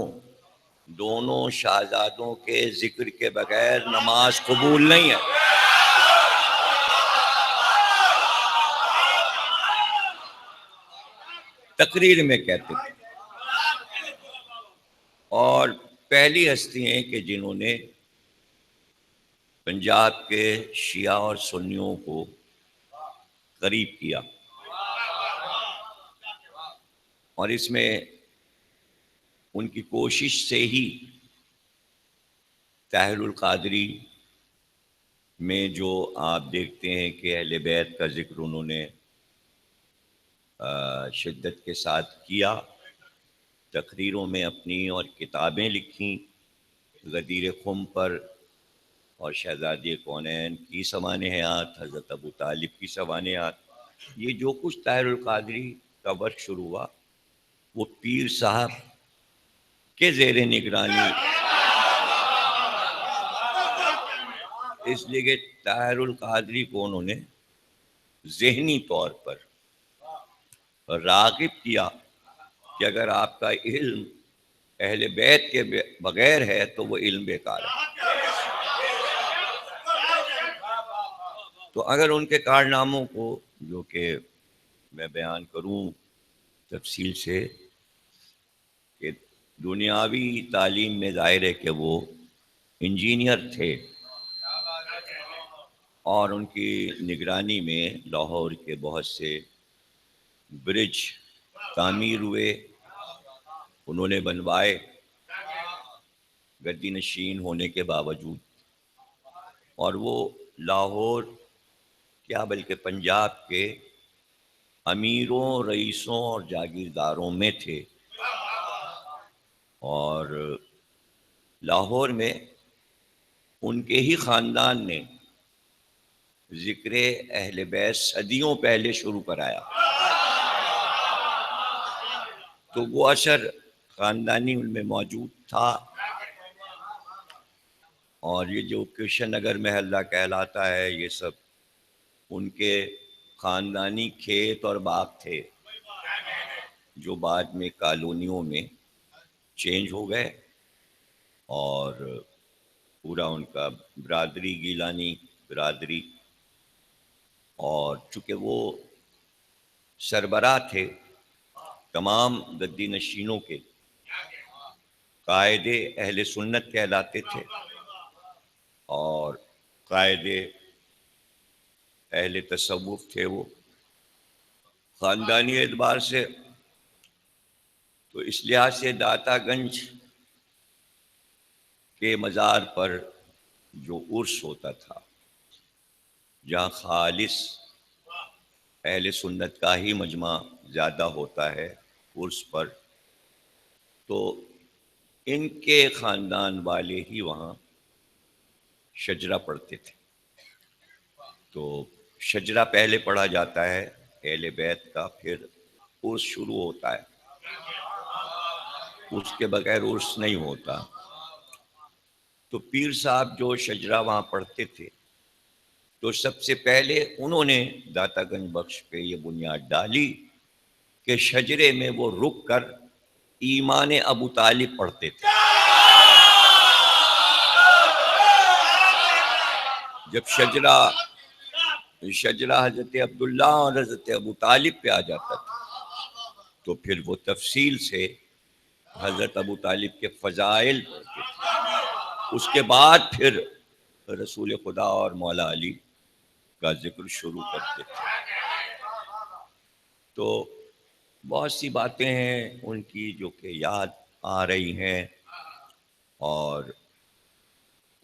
دونوں شہزادوں کے ذکر کے بغیر نماز قبول نہیں ہے. تقریر میں کہتے تھے. اور پہلی ہستی ہیں کہ جنہوں نے پنجاب کے شیعہ اور سنیوں کو قریب کیا، اور اس میں ان کی کوشش سے ہی طاہر القادری میں جو آپ دیکھتے ہیں کہ اہل بیت کا ذکر انہوں نے شدت کے ساتھ کیا، تقریروں میں اپنی اور کتابیں لکھیں غدیر خم پر اور شہزادی کونین کی سوانحات، حضرت ابو طالب کی سوانحات. یہ جو کچھ طاہر القادری کا ورک شروع ہوا وہ پیر صاحب کے زیر نگرانی، اس لیے کہ طاہر القادری کو انہوں نے ذہنی طور پر راغب کیا کہ اگر آپ کا علم اہل بیت کے بغیر ہے تو وہ علم بیکار ہے. تو اگر ان کے کارناموں کو جو کہ میں بیان کروں تفصیل سے کہ دنیاوی تعلیم میں ظاہر ہے کہ وہ انجینئر تھے اور ان کی نگرانی میں لاہور کے بہت سے برج تعمیر ہوئے، انہوں نے بنوائے گدی نشین ہونے کے باوجود. اور وہ لاہور کیا بلکہ پنجاب کے امیروں، رئیسوں اور جاگیرداروں میں تھے. اور لاہور میں ان کے ہی خاندان نے ذکر اہل بیت صدیوں پہلے شروع کرایا. تو وہ اثر خاندانی ان میں موجود تھا. اور یہ جو کرشن نگر محلہ کہلاتا ہے یہ سب ان کے خاندانی کھیت اور باغ تھے جو بعد میں کالونیوں میں چینج ہو گئے، اور پورا ان کا برادری گیلانی برادری. اور چونکہ وہ سربراہ تھے تمام گدی نشینوں کے، قائد اہل سنت کہلاتے تھے اور قائد اہل تصوف تھے. وہ خاندانی اعتبار سے تو اس لحاظ سے داتا گنج کے مزار پر جو عرس ہوتا تھا جہاں خالص اہل سنت کا ہی مجمع زیادہ ہوتا ہے عرس پر، تو ان کے خاندان والے ہی وہاں شجرہ پڑھتے تھے. تو شجرہ پہلے پڑھا جاتا ہے اہل بیت کا، پھر عرس شروع ہوتا ہے، اس کے بغیر عرس نہیں ہوتا. تو پیر صاحب جو شجرہ وہاں پڑھتے تھے تو سب سے پہلے انہوں نے داتا گنج بخش پہ یہ بنیاد ڈالی کہ شجرے میں وہ رک کر ایمان ابو طالب پڑھتے تھے. جب شجرہ حضرت عبداللہ اور حضرت ابو طالب پہ آ جاتا تھا تو پھر وہ تفصیل سے حضرت ابو طالب کے فضائل پڑھتے تھے. اس کے بعد پھر رسول خدا اور مولا علی کا ذکر شروع کرتے تھے. تو بہت سی باتیں ہیں ان کی جو کہ یاد آ رہی ہیں، اور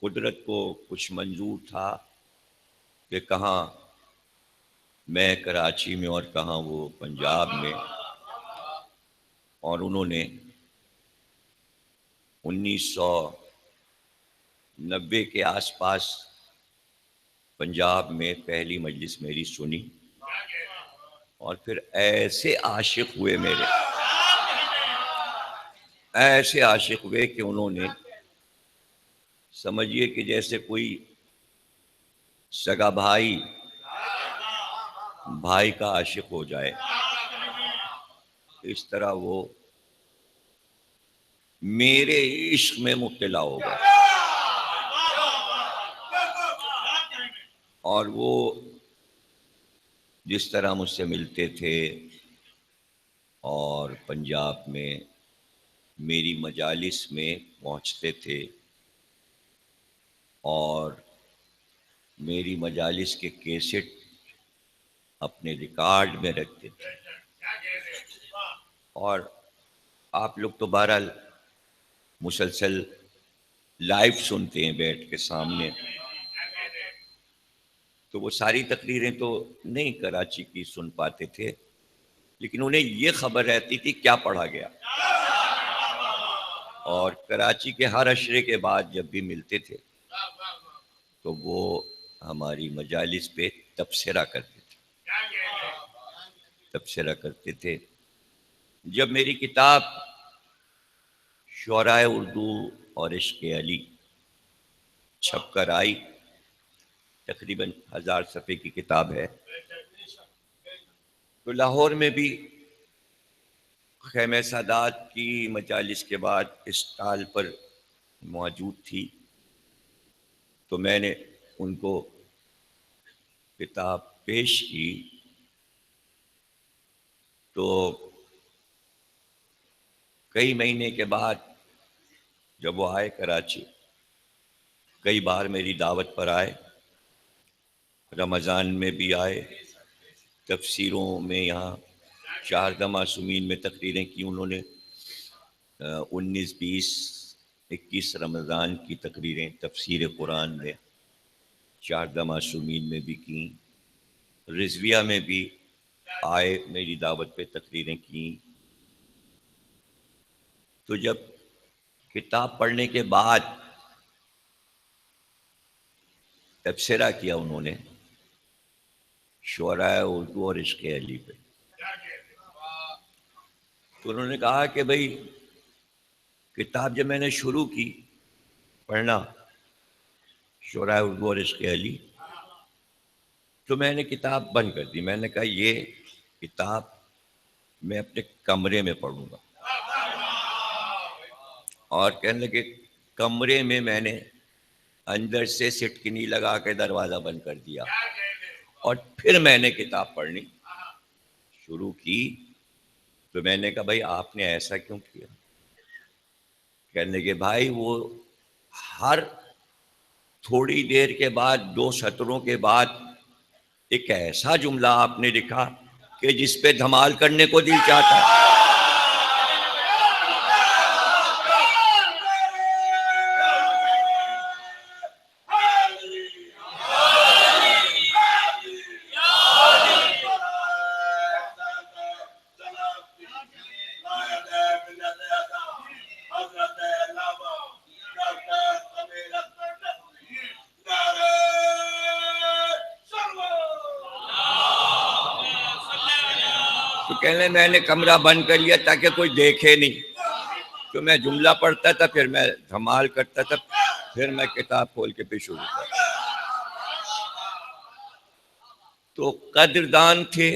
قدرت کو کچھ منظور تھا کہ کہاں میں کراچی میں اور کہاں وہ پنجاب میں، اور انہوں نے 1990 کے آس پاس پنجاب میں پہلی مجلس میری سنی، اور پھر ایسے عاشق ہوئے میرے، ایسے عاشق ہوئے کہ انہوں نے سمجھیے کہ جیسے کوئی سگا بھائی بھائی کا عاشق ہو جائے، اس طرح وہ میرے عشق میں مبتلا ہو گئے، اور وہ جس طرح مجھ سے ملتے تھے اور پنجاب میں میری مجالس میں پہنچتے تھے اور میری مجالس کے کیسٹ اپنے ریکارڈ میں رکھتے تھے، اور آپ لوگ تو بہرحال مسلسل لائیو سنتے ہیں بیٹھ کے سامنے، تو وہ ساری تقریریں تو نہیں کراچی کی سن پاتے تھے، لیکن انہیں یہ خبر رہتی تھی کیا پڑھا گیا، اور کراچی کے ہر عشرے کے بعد جب بھی ملتے تھے تو وہ ہماری مجالس پہ تبصرہ کرتے تھے۔ جب میری کتاب شعرائے اردو اور عشق علی چھپ کر آئی، تقریباً 1000 صفحے کی کتاب ہے، تو لاہور میں بھی خیمہ سادات کی مجالس کے بعد اسٹال پر موجود تھی، تو میں نے ان کو کتاب پیش کی، تو کئی مہینے کے بعد جب وہ آئے کراچی، کئی بار میری دعوت پر آئے، رمضان میں بھی آئے، تفسیروں میں یہاں شہردہ معصومین میں تقریریں کی انہوں نے، 19، 20، 21 رمضان کی تقریریں تفسیر قرآن میں شہردہ معصومین میں بھی کیں، رضویہ میں بھی آئے، میری دعوت پہ تقریریں کیں۔ تو جب کتاب پڑھنے کے بعد تبصرہ کیا انہوں نے شعرائے اردو اور عشق علی پہ، تو انہوں نے کہا کہ بھئی کتاب جب میں نے شروع کی پڑھنا شعرائے اردو اور عشق علی، تو میں نے کتاب بند کر دی، میں نے کہا یہ کتاب میں اپنے کمرے میں پڑھوں گا، اور کہنے لگے کمرے میں نے اندر سے سٹکنی لگا کے دروازہ بند کر دیا، اور پھر میں نے کتاب پڑھنی شروع کی، تو میں نے کہا بھائی آپ نے ایسا کیوں کیا؟ کہنے لگے بھائی وہ ہر تھوڑی دیر کے بعد 2 سطروں کے بعد ایک ایسا جملہ آپ نے لکھا کہ جس پہ دھمال کرنے کو دل چاہتا ہے۔ تو کہنے میں نے کمرہ بند کر لیا تاکہ کوئی دیکھے نہیں، تو میں جملہ پڑھتا تھا، پھر میں دھمال کرتا تھا، پھر میں کتاب کھول کے پھر شروع کرتا۔ تو قدردان تھے،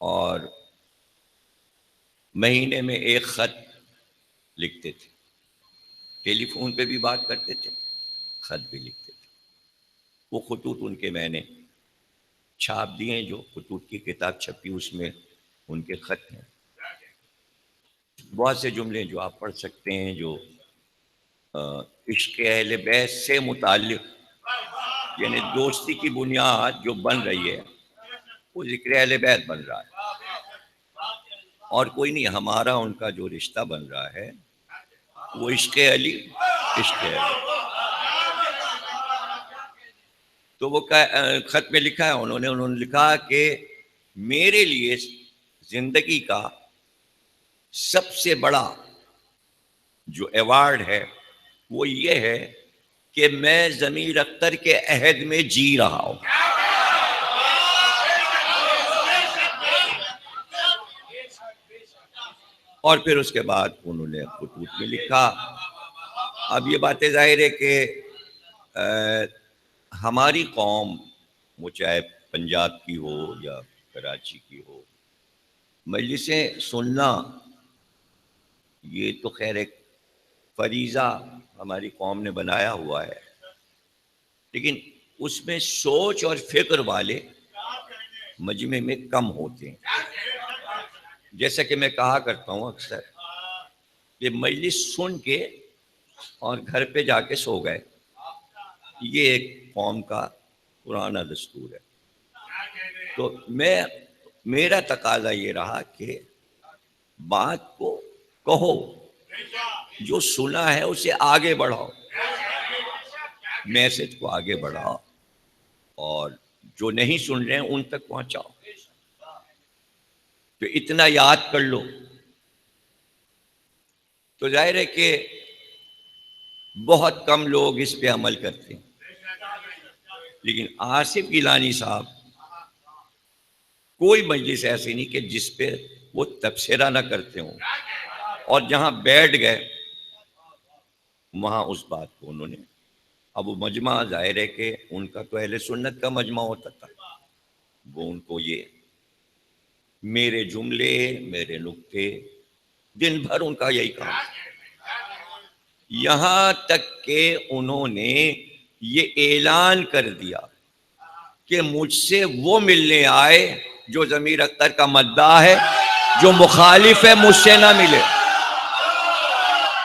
اور مہینے میں 1 خط لکھتے تھے، ٹیلی فون پہ بھی بات کرتے تھے، خط بھی لکھتے تھے۔ وہ خطوط ان کے میں نے چھاپ دیے، جو خطوط کی کتاب چھپی اس میں ان کے خط ہیں، بہت سے جملے جو آپ پڑھ سکتے ہیں، جو عشق اہل بیت سے متعلق، یعنی دوستی کی بنیاد جو بن رہی ہے وہ ذکر اہل بیت بن رہا ہے، اور کوئی نہیں، ہمارا ان کا جو رشتہ بن رہا ہے وہ عشق علی، عشق علی۔ تو وہ خط میں لکھا ہے انہوں نے لکھا کہ میرے لیے زندگی کا سب سے بڑا جو ایوارڈ ہے وہ یہ ہے کہ میں ضمیر اختر کے عہد میں جی رہا ہوں. اور پھر اس کے بعد انہوں نے خطوط میں لکھا. اب یہ باتیں ظاہر ہے کہ ہماری قوم وہ چاہے پنجاب کی ہو یا کراچی کی ہو، مجلسیں سننا یہ تو خیر ایک فریضہ ہماری قوم نے بنایا ہوا ہے، لیکن اس میں سوچ اور فکر والے مجمع میں کم ہوتے ہیں. جیسا کہ میں کہا کرتا ہوں اکثر کہ مجلس سن کے اور گھر پہ جا کے سو گئے، یہ ایک قوم کا پرانا دستور ہے. تو میرا تقاضا یہ رہا کہ بات کو کہو، جو سنا ہے اسے آگے بڑھاؤ، میسج کو آگے بڑھاؤ، اور جو نہیں سن رہے ہیں ان تک پہنچاؤ. تو اتنا یاد کر لو. تو ظاہر ہے کہ بہت کم لوگ اس پہ عمل کرتے ہیں، لیکن آصف گیلانی صاحب کوئی مجلس ایسی نہیں کہ جس پہ وہ تبصرہ نہ کرتے ہوں، اور جہاں بیٹھ گئے وہاں اس بات کو انہوں نے. اب وہ مجمع ظاہر ہے کہ ان کا تو اہل سنت کا مجمع ہوتا تھا، وہ ان کو یہ میرے جملے میرے نکتے دن بھر ان کا یہی کام، یہاں تک کہ انہوں نے یہ اعلان کر دیا کہ مجھ سے وہ ملنے آئے جو ضمیر اختر کا مداح ہے، جو مخالف ہے مجھ سے نہ ملے،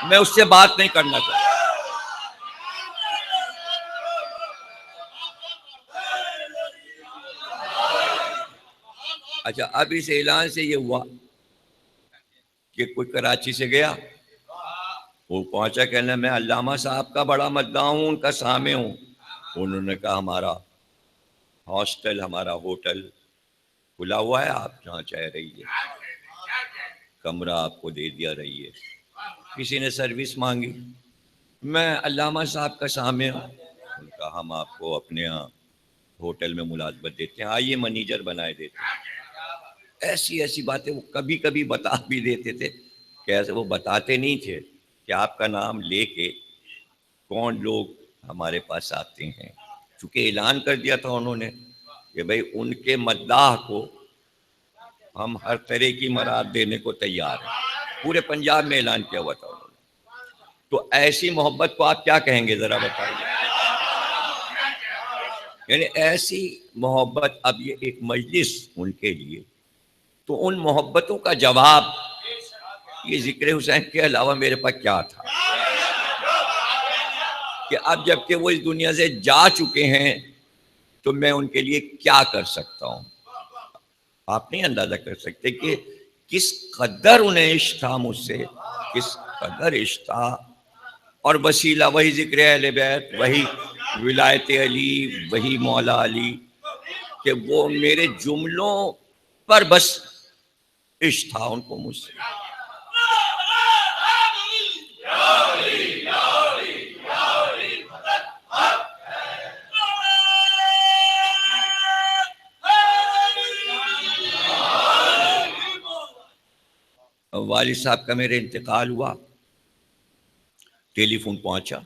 میں اس سے بات نہیں کرنا چاہتا. اچھا، اب اس اعلان سے یہ ہوا کہ کوئی کراچی سے گیا، وہ پہنچا کہنا میں علامہ صاحب کا بڑا مداح ہوں، ان کا سامع ہوں. انہوں نے کہا ہمارا ہاسٹل ہمارا ہوٹل کھلا ہوا ہے، آپ جہاں چاہے رہیے، کمرہ آپ کو دے دیا رہیے. کسی نے سروس مانگی، میں علامہ صاحب کا سامع ہوں. ان کا ہم آپ کو اپنے یہاں ہوٹل میں ملازمت دیتے ہیں، آئیے منیجر بنائے دیتے ہیں. ایسی ایسی باتیں وہ کبھی کبھی بتا بھی دیتے تھے کہ ایسے وہ بتاتے نہیں تھے کہ آپ کا نام لے کے کون لوگ ہمارے پاس آتے ہیں، چونکہ اعلان کر دیا تھا انہوں نے کہ بھئی ان کے مداح کو ہم ہر طرح کی مراد دینے کو تیار ہیں. پورے پنجاب میں اعلان کیا ہوا تھا انہوں نے. تو ایسی محبت کو آپ کیا کہیں گے ذرا بتائیے؟ یعنی ایسی محبت. اب یہ ایک مجلس ان کے لیے، تو ان محبتوں کا جواب یہ ذکر حسین کے علاوہ میرے پاس کیا تھا کہ اب جب کہ وہ اس دنیا سے جا چکے ہیں تو میں ان کے لیے کیا کر سکتا ہوں. آپ نہیں اندازہ کر سکتے کہ کس قدر انہیں عشق تھا مجھ سے، کس قدر عشق تھا. اور وسیلہ وہی ذکر اہل بیت، وہی ولایت علی، وہی مولا علی، کہ وہ میرے جملوں پر بس عشق تھا ان کو مجھ سے. والد صاحب کا میرے انتقال ہوا، ٹیلی فون پہنچا،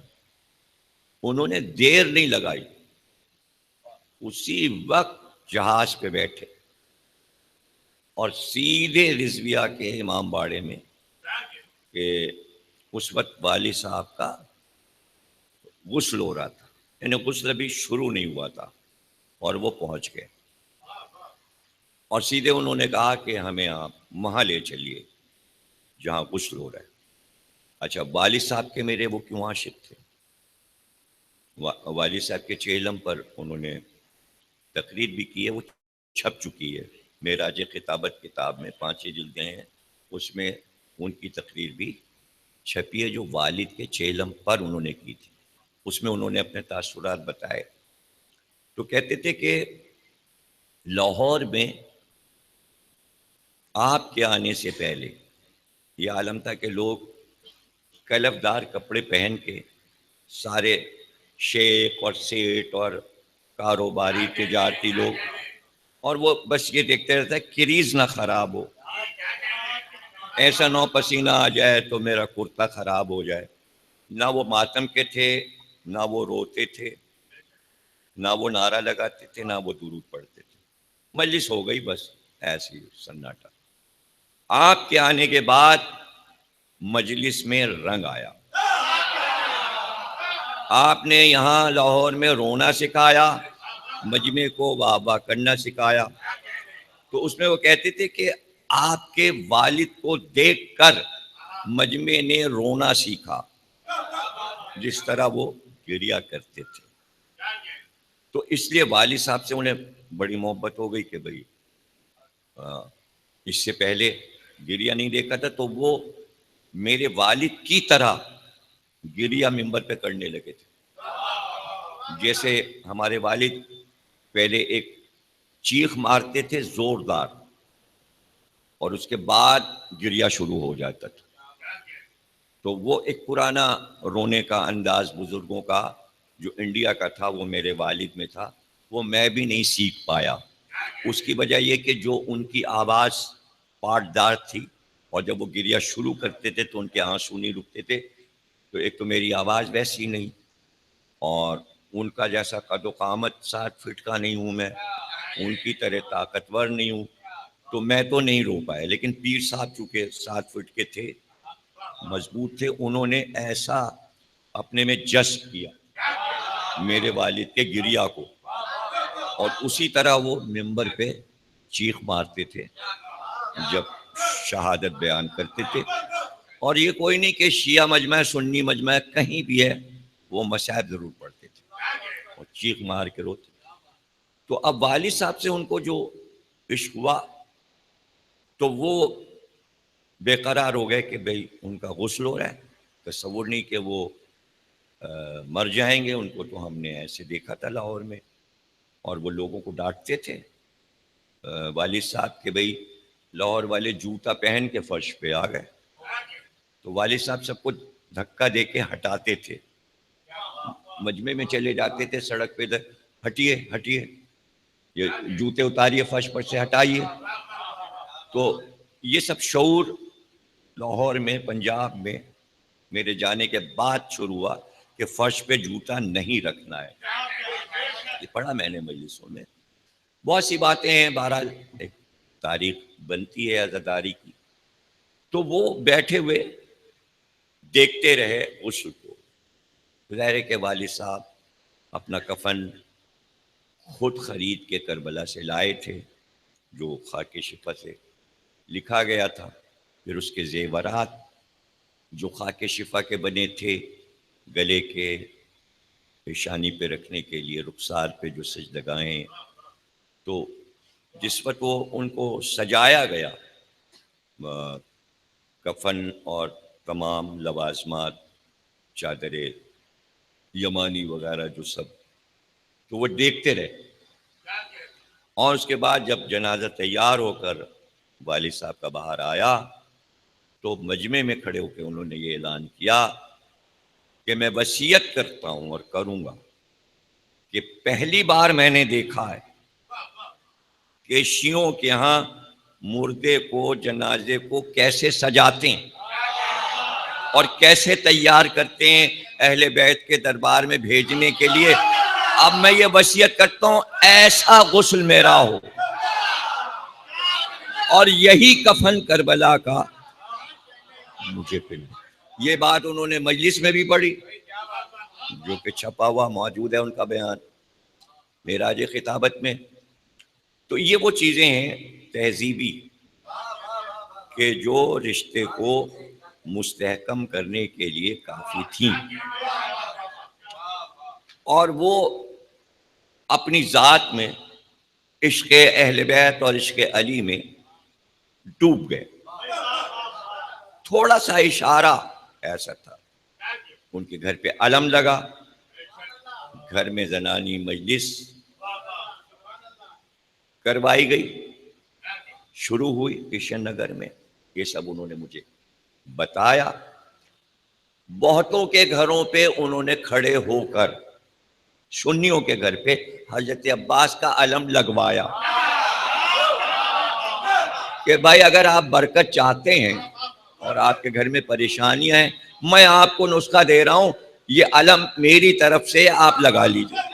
انہوں نے دیر نہیں لگائی، اسی وقت جہاز پہ بیٹھے اور سیدھے رضویہ کے امام باڑے میں، کہ اس وقت والد صاحب کا غسل ہو رہا تھا، یعنی غسل ابھی شروع نہیں ہوا تھا، اور وہ پہنچ گئے اور سیدھے انہوں نے کہا کہ ہمیں آپ وہاں لے چلیے جہاں غسل ہو رہا ہے. اچھا، والد صاحب کے میرے وہ کیوں عاشق تھے؟ والد صاحب کے چہلم پر انہوں نے تقریر بھی کی ہے، وہ چھپ چکی ہے، معراج خطابت کتاب میں 5 جلدیں ہیں، اس میں ان کی تقریر بھی چھپی ہے جو والد کے چہلم پر انہوں نے کی تھی. اس میں انہوں نے اپنے تاثرات بتائے. تو کہتے تھے کہ لاہور میں آپ کے آنے سے پہلے یہ عالم تھا کہ لوگ کلف دار کپڑے پہن کے سارے شیخ اور سیٹ اور کاروباری تجارتی لوگ، اور وہ بس یہ دیکھتے رہتا ہے کریز نہ خراب ہو، ایسا نہ پسینہ آ جائے تو میرا کرتا خراب ہو جائے۔ نہ وہ ماتم کے تھے، نہ وہ روتے تھے، نہ وہ نعرہ لگاتے تھے، نہ وہ درود پڑھتے تھے۔ مجلس ہو گئی بس ایسی سناٹا۔ آپ کے آنے کے بعد مجلس میں رنگ آیا۔ آپ نے یہاں لاہور میں رونا سکھایا، مجمع کو واہ واہ کرنا سکھایا۔ تو اس میں وہ کہتے تھے کہ آپ کے والد کو دیکھ کر مجمع نے رونا سیکھا، جس طرح وہ گریا کرتے تھے۔ تو اس لیے والد صاحب سے انہیں بڑی محبت ہو گئی کہ بھئی اس سے پہلے گریا نہیں دیکھا تھا، تو وہ میرے والد کی طرح گریا منبر پہ کرنے لگے تھے۔ جیسے ہمارے والد پہلے ایک چیخ مارتے تھے زوردار، اور اس کے بعد گریا شروع ہو جاتا تھا۔ تو وہ ایک پرانا رونے کا انداز بزرگوں کا جو انڈیا کا تھا وہ میرے والد میں تھا، وہ میں بھی نہیں سیکھ پایا۔ اس کی وجہ یہ کہ جو ان کی آواز پاٹدار تھی، اور جب وہ گریا شروع کرتے تھے تو ان کے آنسو نہیں رکتے تھے۔ تو ایک تو میری آواز ویسی نہیں، اور ان کا جیسا قد و قامت 7 فٹ کا نہیں ہوں میں، ان کی طرح طاقتور نہیں ہوں، تو میں تو نہیں رو پایا۔ لیکن پیر صاحب چونکہ 7 فٹ کے تھے، مضبوط تھے، انہوں نے ایسا اپنے میں جذب کیا میرے والد کے گریا کو، اور اسی طرح وہ منبر پہ چیخ مارتے تھے جب شہادت بیان کرتے تھے۔ اور یہ کوئی نہیں کہ شیعہ مجمع سنی مجمع کہیں بھی ہے، وہ مصائب ضرور پڑھتے تھے اور چیخ مار کے روتے تھے۔ تو اب والد صاحب سے ان کو جو عشق ہوا تو وہ بے قرار ہو گئے کہ بھئی ان کا غسل ہو رہا ہے، تصور نہیں کہ وہ مر جائیں گے۔ ان کو تو ہم نے ایسے دیکھا تھا لاہور میں، اور وہ لوگوں کو ڈانٹتے تھے والد صاحب کہ بھئی لاہور والے جوتا پہن کے فرش پہ آ گئے، تو والد صاحب سب کو دھکا دے کے ہٹاتے تھے۔ مجمع میں چلے جاتے تھے سڑک پہ، ہٹیے ہٹیے، یہ جوتے اتاریے فرش پر سے ہٹائیے۔ تو یہ سب شعور لاہور میں، پنجاب میں میرے جانے کے بعد شروع ہوا کہ فرش پہ جوتا نہیں رکھنا ہے۔ یہ پڑھا میں نے مجلسوں میں، بہت سی باتیں ہیں، بہرحال ایک تاریخ بنتی ہے عزاداری کی۔ تو وہ بیٹھے ہوئے دیکھتے رہے غسل کو۔ ظاہر ہے کہ والد صاحب اپنا کفن خود خرید کے کربلا سے لائے تھے، جو خاک شفا سے لکھا گیا تھا۔ پھر اس کے زیورات جو خاک شفا کے بنے تھے، گلے کے، پیشانی پہ رکھنے کے لیے، رخسار پہ جو سجدگاہیں، تو جس وقت وہ ان کو سجایا گیا، کفن اور تمام لوازمات، چادر یمانی وغیرہ جو سب، تو وہ دیکھتے رہے۔ اور اس کے بعد جب جنازہ تیار ہو کر والد صاحب کا باہر آیا تو مجمع میں کھڑے ہو کے انہوں نے یہ اعلان کیا کہ میں وصیت کرتا ہوں اور کروں گا کہ پہلی بار میں نے دیکھا ہے کہ شیعوں کے ہاں مردے کو، جنازے کو کیسے سجاتے ہیں اور کیسے تیار کرتے ہیں اہل بیت کے دربار میں بھیجنے کے لیے۔ اب میں یہ وصیت کرتا ہوں ایسا غسل میرا ہو، اور یہی کفن کربلا کا مجھے پہنے۔ یہ بات انہوں نے مجلس میں بھی پڑھی، جو کہ چھپا ہوا موجود ہے ان کا بیان معراج خطابت میں۔ تو یہ وہ چیزیں ہیں تہذیبی کہ جو رشتے کو مستحکم کرنے کے لیے کافی تھیں، اور وہ اپنی ذات میں عشق اہل بیت اور عشق علی میں ڈوب گئے۔ تھوڑا سا اشارہ ایسا تھا، ان کے گھر پہ علم لگا، گھر میں زنانی مجلس، کروائی گئی، شروع ہوئی کشن نگر میں، یہ سب انہوں نے مجھے بتایا۔ بہتوں کے گھروں پہ انہوں نے کھڑے ہو کر سنیوں کے گھر پہ حضرت عباس کا علم لگوایا کہ بھائی اگر آپ برکت چاہتے ہیں اور آپ کے گھر میں پریشانیاں ہیں، میں آپ کو نسخہ دے رہا ہوں، یہ علم میری طرف سے آپ لگا لیجیے،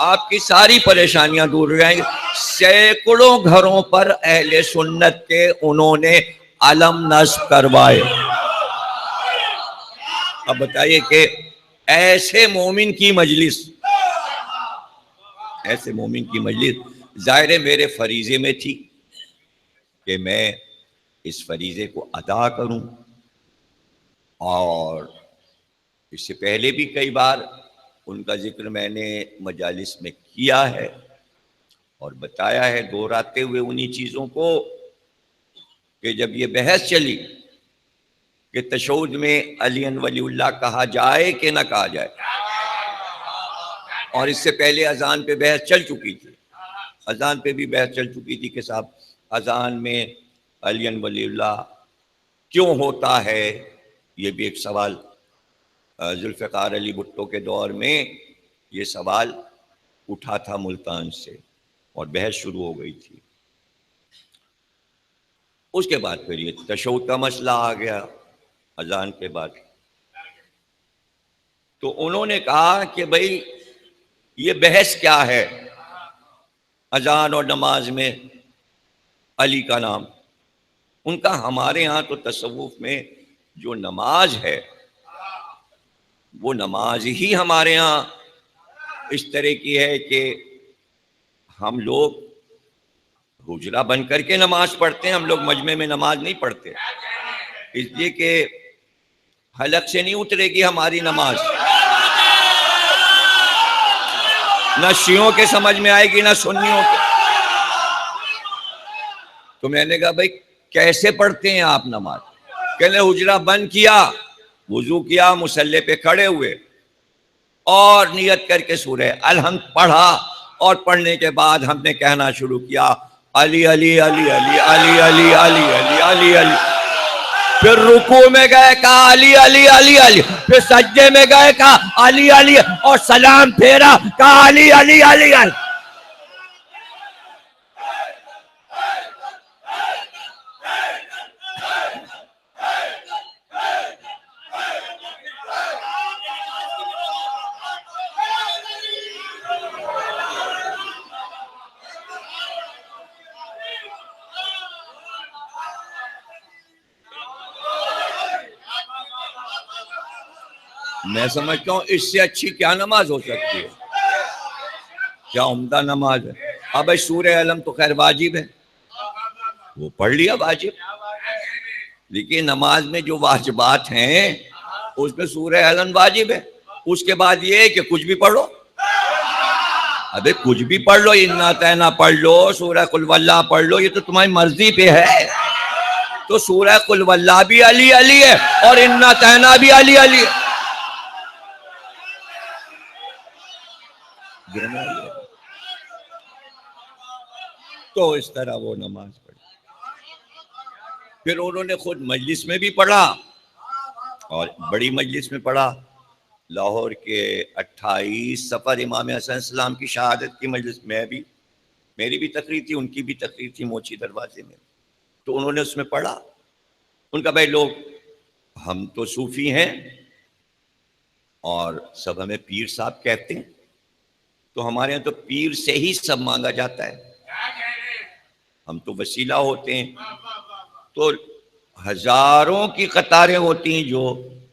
آپ کی ساری پریشانیاں دور ہو جائیں گی۔ سینکڑوں گھروں پر اہل سنت کے انہوں نے علم نصب کروائے۔ اب بتائیے کہ ایسے مومن کی مجلس، ایسے مومن کی مجلس ظاہر میرے فریضے میں تھی کہ میں اس فریضے کو ادا کروں، اور اس سے پہلے بھی کئی بار ان کا ذکر میں نے مجالس میں کیا ہے اور بتایا ہے، دہراتے ہوئے انہی چیزوں کو، کہ جب یہ بحث چلی کہ تشہد میں علی ولی اللہ کہا جائے کہ نہ کہا جائے، اور اس سے پہلے اذان پہ بحث چل چکی تھی، اذان پہ بھی بحث چل چکی تھی کہ صاحب اذان میں علی ولی اللہ کیوں ہوتا ہے، یہ بھی ایک سوال ذوالفقار علی بھٹو کے دور میں یہ سوال اٹھا تھا ملتان سے، اور بحث شروع ہو گئی تھی۔ اس کے بعد پھر یہ تشہد کا مسئلہ آ گیا اذان کے بعد، تو انہوں نے کہا کہ بھئی یہ بحث کیا ہے، اذان اور نماز میں علی کا نام، ان کا ہمارے ہاں تو تصوف میں جو نماز ہے وہ نماز ہی ہمارے ہاں اس طرح کی ہے کہ ہم لوگ حجرہ بن کر کے نماز پڑھتے ہیں، ہم لوگ مجمع میں نماز نہیں پڑھتے، اس لیے کہ حلق سے نہیں اترے گی ہماری نماز، نہ شیعوں کے سمجھ میں آئے گی نہ سنیوں کے۔ تو میں نے کہا بھائی کیسے پڑھتے ہیں آپ نماز؟ کہنے حجرہ بند کیا، وضو کیا، مصلی پہ کھڑے ہوئے اور نیت کر کے سورہ الحمد پڑھا، اور پڑھنے کے بعد ہم نے کہنا شروع کیا علی علی علی علی علی علی علی علی علی علی، پھر رکوع میں گئے کہا علی علی علی علی، پھر سجدے میں گئے کہا علی علی، اور سلام پھیرا کہا علی علی علی علی۔ میں سمجھتا ہوں اس سے اچھی کیا نماز ہو سکتی ہے، کیا عمدہ نماز ہے۔ اب سورہ علم تو خیر واجب ہے، وہ پڑھ لیا واجب، لیکن نماز میں جو واجبات ہیں اس میں سورہ علم واجب ہے، اس کے بعد یہ ہے کہ کچھ بھی پڑھ لو، ابے کچھ بھی پڑھ لو، انا اطعنا پڑھ لو، سورہ قل واللہ پڑھ لو، یہ تو تمہاری مرضی پہ ہے۔ تو سورہ قل واللہ بھی علی علی ہے اور انا اطعنا بھی علی علی ہے۔ تو اس طرح وہ نماز پڑھی، پھر انہوں نے خود مجلس میں بھی پڑھا اور بڑی مجلس میں پڑھا، لاہور کے 28 سفر امام حسن السلام کی شہادت کی مجلس میں بھی، میری بھی تقریر تھی، ان کی بھی تقریر تھی موچی دروازے میں، تو انہوں نے اس میں پڑھا۔ ان کا بھائی لوگ ہم تو صوفی ہیں اور سب ہمیں پیر صاحب کہتے ہیں، تو ہمارے یہاں تو پیر سے ہی سب مانگا جاتا ہے، ہم تو وسیلہ ہوتے ہیں، تو ہزاروں کی قطاریں ہوتی ہیں جو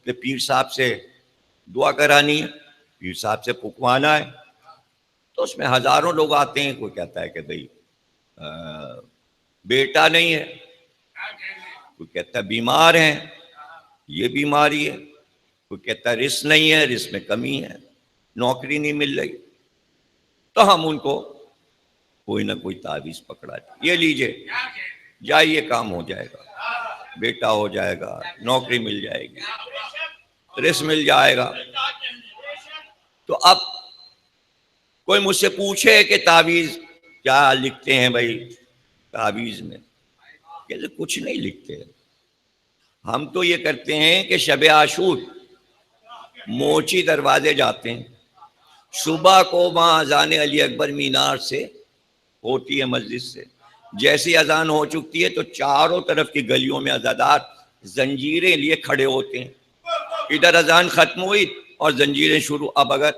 کہ پیر صاحب سے دعا کرانی ہے، پیر صاحب سے پکوانا ہے، تو اس میں ہزاروں لوگ آتے ہیں، کوئی کہتا ہے کہ بھئی بیٹا نہیں ہے، کوئی کہتا ہے بیمار ہیں، یہ بیماری ہے، کوئی کہتا ہے رزق نہیں ہے، رزق میں کمی ہے، نوکری نہیں مل رہی، تو ہم ان کو کوئی نہ کوئی تعویذ پکڑا دیں، یہ لیجئے جائیے کام ہو جائے گا، بیٹا ہو جائے گا، نوکری مل جائے گی، رزق مل جائے گا۔ تو اب کوئی مجھ سے پوچھے کہ تعویذ کیا لکھتے ہیں بھائی تعویذ میں؟ کہ کچھ نہیں لکھتے، ہم تو یہ کرتے ہیں کہ شب عاشور موچی دروازے جاتے ہیں، صبح کو وہاں اذان علی اکبر مینار سے ہوتی ہے مسجد سے، جیسی اذان ہو چکتی ہے تو چاروں طرف کی گلیوں میں عزادار زنجیریں لیے کھڑے ہوتے ہیں، ادھر اذان ختم ہوئی اور زنجیریں شروع۔ اب اگر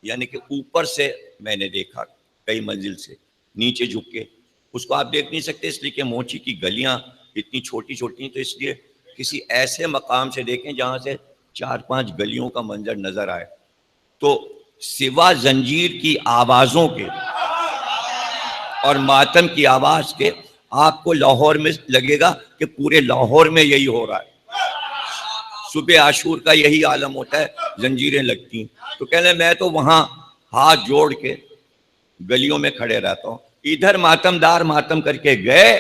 یعنی کہ اوپر سے میں نے دیکھا کئی منزل سے، نیچے جھک کے اس کو آپ دیکھ نہیں سکتے اس لیے کہ موچی کی گلیاں اتنی چھوٹی چھوٹی ہیں، تو اس لیے کسی ایسے مقام سے دیکھیں جہاں سے 4-5 گلیوں کا منظر نظر آئے، تو سوا زنجیر کی آوازوں کے اور ماتم کی آواز کے آپ کو لاہور میں لگے گا کہ پورے لاہور میں یہی ہو رہا ہے۔ صبح عاشور کا یہی عالم ہوتا ہے، زنجیریں لگتی ہیں۔ تو کہنے میں تو وہاں ہاتھ جوڑ کے گلیوں میں کھڑے رہتا ہوں، ادھر ماتم دار ماتم کر کے گئے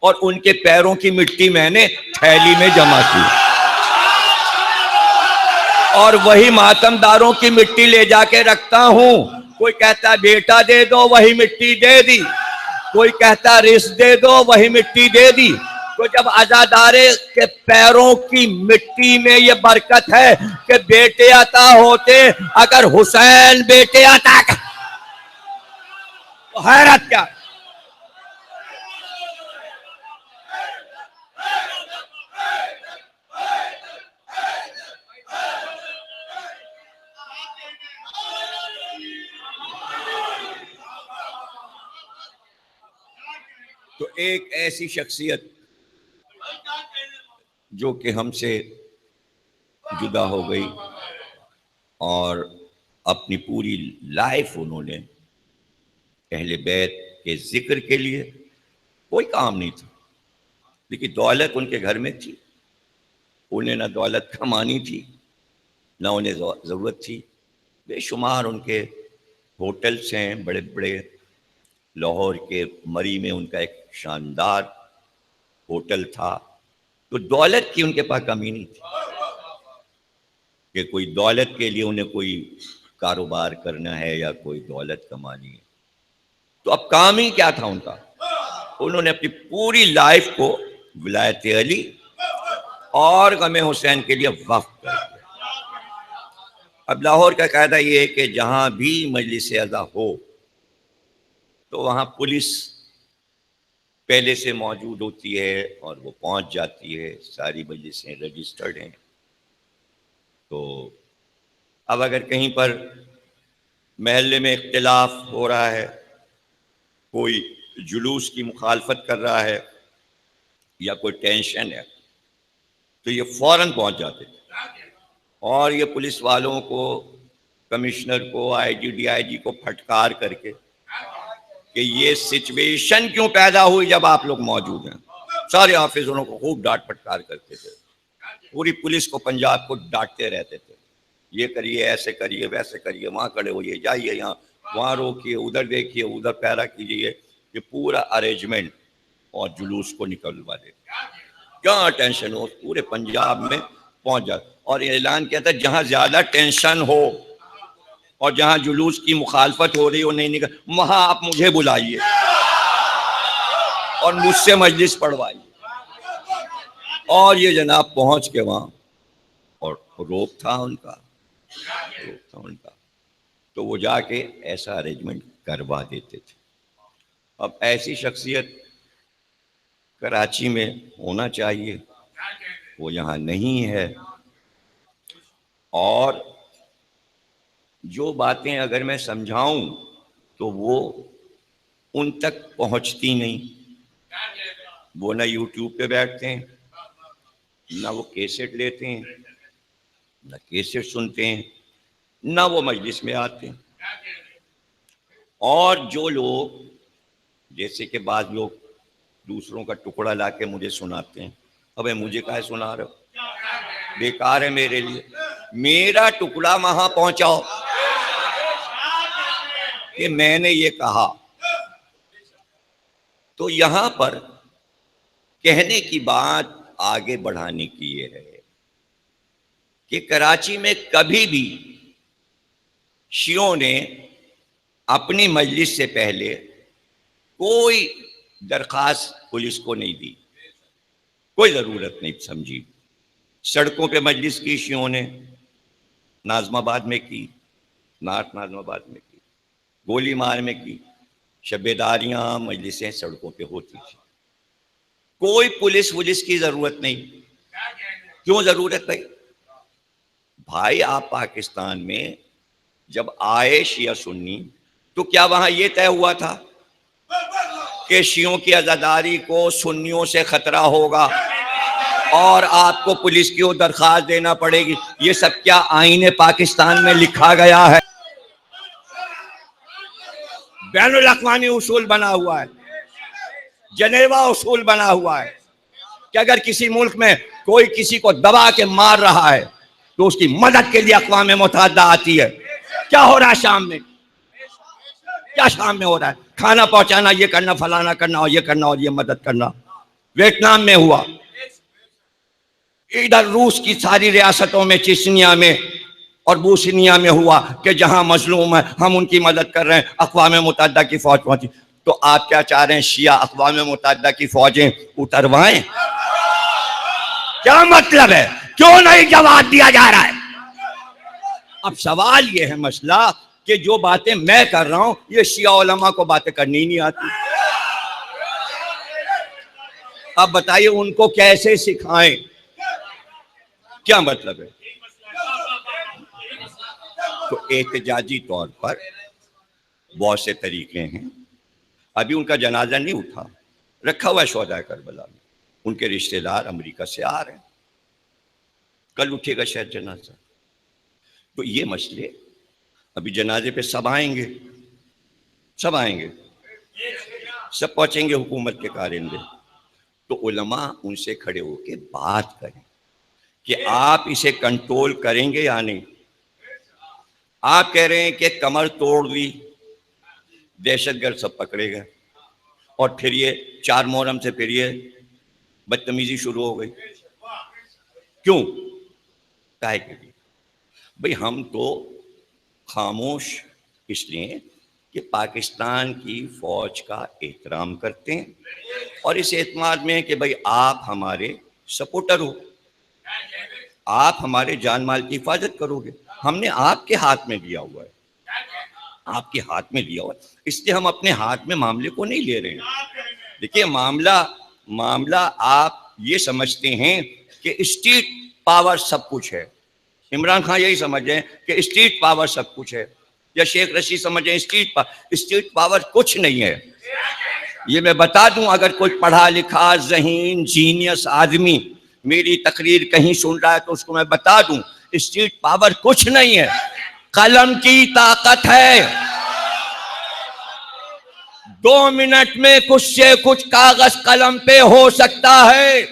اور ان کے پیروں کی مٹی میں نے تھیلی میں جمع کی، اور وہی ماتم داروں کی مٹی لے جا کے رکھتا ہوں۔ کوئی کہتا ہے بیٹا دے دو، وہی مٹی دے دی، کوئی کہتا رزق دے دو، وہی مٹی دے دی۔ تو جب عزادارے کے پیروں کی مٹی میں یہ برکت ہے کہ بیٹے عطا ہوتے، اگر حسین بیٹے عطا تو حیرت کیا؟ تو ایک ایسی شخصیت جو کہ ہم سے جدا ہو گئی اور اپنی پوری لائف انہوں نے اہل بیت کے ذکر کے لیے، کوئی کام نہیں تھا، لیکن دولت ان کے گھر میں تھی، انہیں نہ دولت کمانی تھی نہ انہیں ضرورت تھی، بے شمار ان کے ہوٹلس ہیں بڑے بڑے، لاہور کے مری میں ان کا ایک شاندار ہوٹل تھا، تو دولت کی ان کے پاس کمی نہیں تھی کہ کوئی دولت کے لیے انہیں کوئی کاروبار کرنا ہے یا کوئی دولت کمانی ہے۔ تو اب کام ہی کیا تھا ان کا؟ انہوں نے اپنی پوری لائف کو ولایت علی اور غم حسین کے لیے وقف کر دیا۔ اب لاہور کا قاعدہ یہ ہے کہ جہاں بھی مجلس عزا ہو تو وہاں پولیس پہلے سے موجود ہوتی ہے اور وہ پہنچ جاتی ہے، ساری مجلسیں رجسٹرڈ ہیں۔ تو اب اگر کہیں پر محلے میں اختلاف ہو رہا ہے، کوئی جلوس کی مخالفت کر رہا ہے یا کوئی ٹینشن ہے، تو یہ فوراً پہنچ جاتے تھے اور یہ پولیس والوں کو، کمشنر کو، آئی جی ڈی آئی جی کو پھٹکار کر کے کہ یہ سچویشن کیوں پیدا ہوئی جب آپ لوگ موجود ہیں، سارے آفیسروں کو خوب ڈانٹ پھٹکار کرتے تھے، پوری پولیس کو پنجاب کو ڈانٹتے رہتے تھے، یہ کریے، ایسے کریے، ویسے کریے، وہاں کھڑے ہوئیے، جائیے یہاں، وہاں روکیے، ادھر دیکھیے، ادھر پیرا کیجیے، یہ پورا ارینجمنٹ، اور جلوس کو نکلوا دیتے۔ کیا ٹینشن ہو پورے پنجاب میں پہنچ جاتا، اور اعلان کیا تھا جہاں زیادہ ٹینشن ہو اور جہاں جلوس کی مخالفت ہو رہی ہو نہیں نکل، وہاں آپ مجھے بلائیے اور مجھ سے مجلس پڑھوائیے۔ اور یہ جناب پہنچ کے وہاں، اور روک تھا ان کا، تو وہ جا کے ایسا ارینجمنٹ کروا دیتے تھے۔ اب ایسی شخصیت کراچی میں ہونا چاہیے، وہ یہاں نہیں ہے، اور جو باتیں اگر میں سمجھاؤں تو وہ ان تک پہنچتی نہیں، وہ نہ یوٹیوب پہ بیٹھتے ہیں، نہ وہ کیسٹ لیتے ہیں، نہ کیسٹ سنتے ہیں، نہ وہ مجلس میں آتے ہیں۔ اور جو لوگ، جیسے کہ بعض لوگ دوسروں کا ٹکڑا لا کے مجھے سناتے ہیں، ابے مجھے کہے سنا رہے ہو، بیکار ہے میرے لیے، میرا ٹکڑا وہاں پہنچاؤ کہ میں نے یہ کہا۔ تو یہاں پر کہنے کی بات آگے بڑھانے کی یہ ہے کہ کراچی میں کبھی بھی شیعوں نے اپنی مجلس سے پہلے کوئی درخواست پولیس کو نہیں دی، کوئی ضرورت نہیں سمجھی. سڑکوں پہ مجلس کی شیعوں نے، ناظم آباد میں کی، نارتھ ناظم آباد میں کی، گولی مار میں کی، شبیداریاں مجلسیں سڑکوں پہ ہوتی تھی. کوئی پولیس ولیس کی ضرورت نہیں. کیوں ضرورت نہیں؟ بھائی آپ پاکستان میں جب آئے شیعہ سنی تو کیا وہاں یہ طے ہوا تھا کہ شیعوں کی عزاداری کو سنیوں سے خطرہ ہوگا اور آپ کو پولیس کی درخواست دینا پڑے گی؟ یہ سب کیا آئین پاکستان میں لکھا گیا ہے؟ بین الاقوامی اصول بنا ہوا ہے، جنیوا اصول بنا ہوا ہے کہ اگر کسی ملک میں کوئی کسی کو دبا کے مار رہا ہے تو اس کی مدد کے لیے اقوام متحدہ آتی ہے. کیا ہو رہا ہے شام میں؟ کیا شام میں ہو رہا ہے؟ کھانا پہنچانا، یہ کرنا، فلانا کرنا، اور یہ کرنا، اور یہ مدد کرنا. ویتنام میں ہوا، ادھر روس کی ساری ریاستوں میں، چچنیا میں اور بوسنیا میں ہوا کہ جہاں مظلوم ہے ہم ان کی مدد کر رہے ہیں، اقوام متحدہ کی فوج پہنچی. تو آپ کیا چاہ رہے ہیں؟ شیعہ اقوام متحدہ کی فوجیں اتروائیں؟ کیا مطلب ہے؟ کیوں نہیں جواب دیا جا رہا ہے؟ اب سوال یہ ہے مسئلہ کہ جو باتیں میں کر رہا ہوں یہ شیعہ علماء کو باتیں کرنی نہیں آتی. اب بتائیے ان کو کیسے سکھائیں؟ کیا مطلب ہے؟ تو احتجاجی طور پر بہت سے طریقے ہیں. ابھی ان کا جنازہ نہیں اٹھا، رکھا ہوا ہے شہداء کربلا میں. ان کے رشتہ دار امریکہ سے آ رہے ہیں، کل اٹھے گا شاید جنازہ. تو یہ مسئلے ابھی جنازے پہ سب آئیں گے، سب آئیں گے، سب پہنچیں گے حکومت کے کارندے. تو علماء ان سے کھڑے ہو کے بات کریں کہ آپ اسے کنٹرول کریں گے یا نہیں. آپ کہہ رہے ہیں کہ کمر توڑ دی، دہشت گرد سب پکڑے گئے، اور پھر یہ 4 محرم سے پھر یہ بدتمیزی شروع ہو گئی. کیوں؟ کاہے کے لیے؟ بھئی ہم تو خاموش اس لیے کہ پاکستان کی فوج کا احترام کرتے ہیں اور اس اعتماد میں کہ بھئی آپ ہمارے سپورٹر ہو، آپ ہمارے جان مال کی حفاظت کرو گے. ہم نے آپ کے ہاتھ میں دیا ہوا ہے، آپ کے ہاتھ میں دیا ہوا ہے، اس لیے ہم اپنے ہاتھ میں معاملے کو نہیں لے رہے ہیں. دیکھیے معاملہ آپ یہ سمجھتے ہیں کہ اسٹیٹ پاور سب کچھ ہے. عمران خان یہی سمجھیں کہ اسٹیٹ پاور سب کچھ ہے، یا شیخ رشید سمجھیں اسٹیٹ پاور کچھ نہیں ہے. یہ میں بتا دوں، اگر کوئی پڑھا لکھا ذہین جینیس آدمی میری تقریر کہیں سن رہا ہے تو اس کو میں بتا دوں اسٹیٹ پاور کچھ نہیں ہے، قلم کی طاقت ہے. 2 منٹ میں کچھ سے کچھ کاغذ قلم پہ ہو سکتا ہے.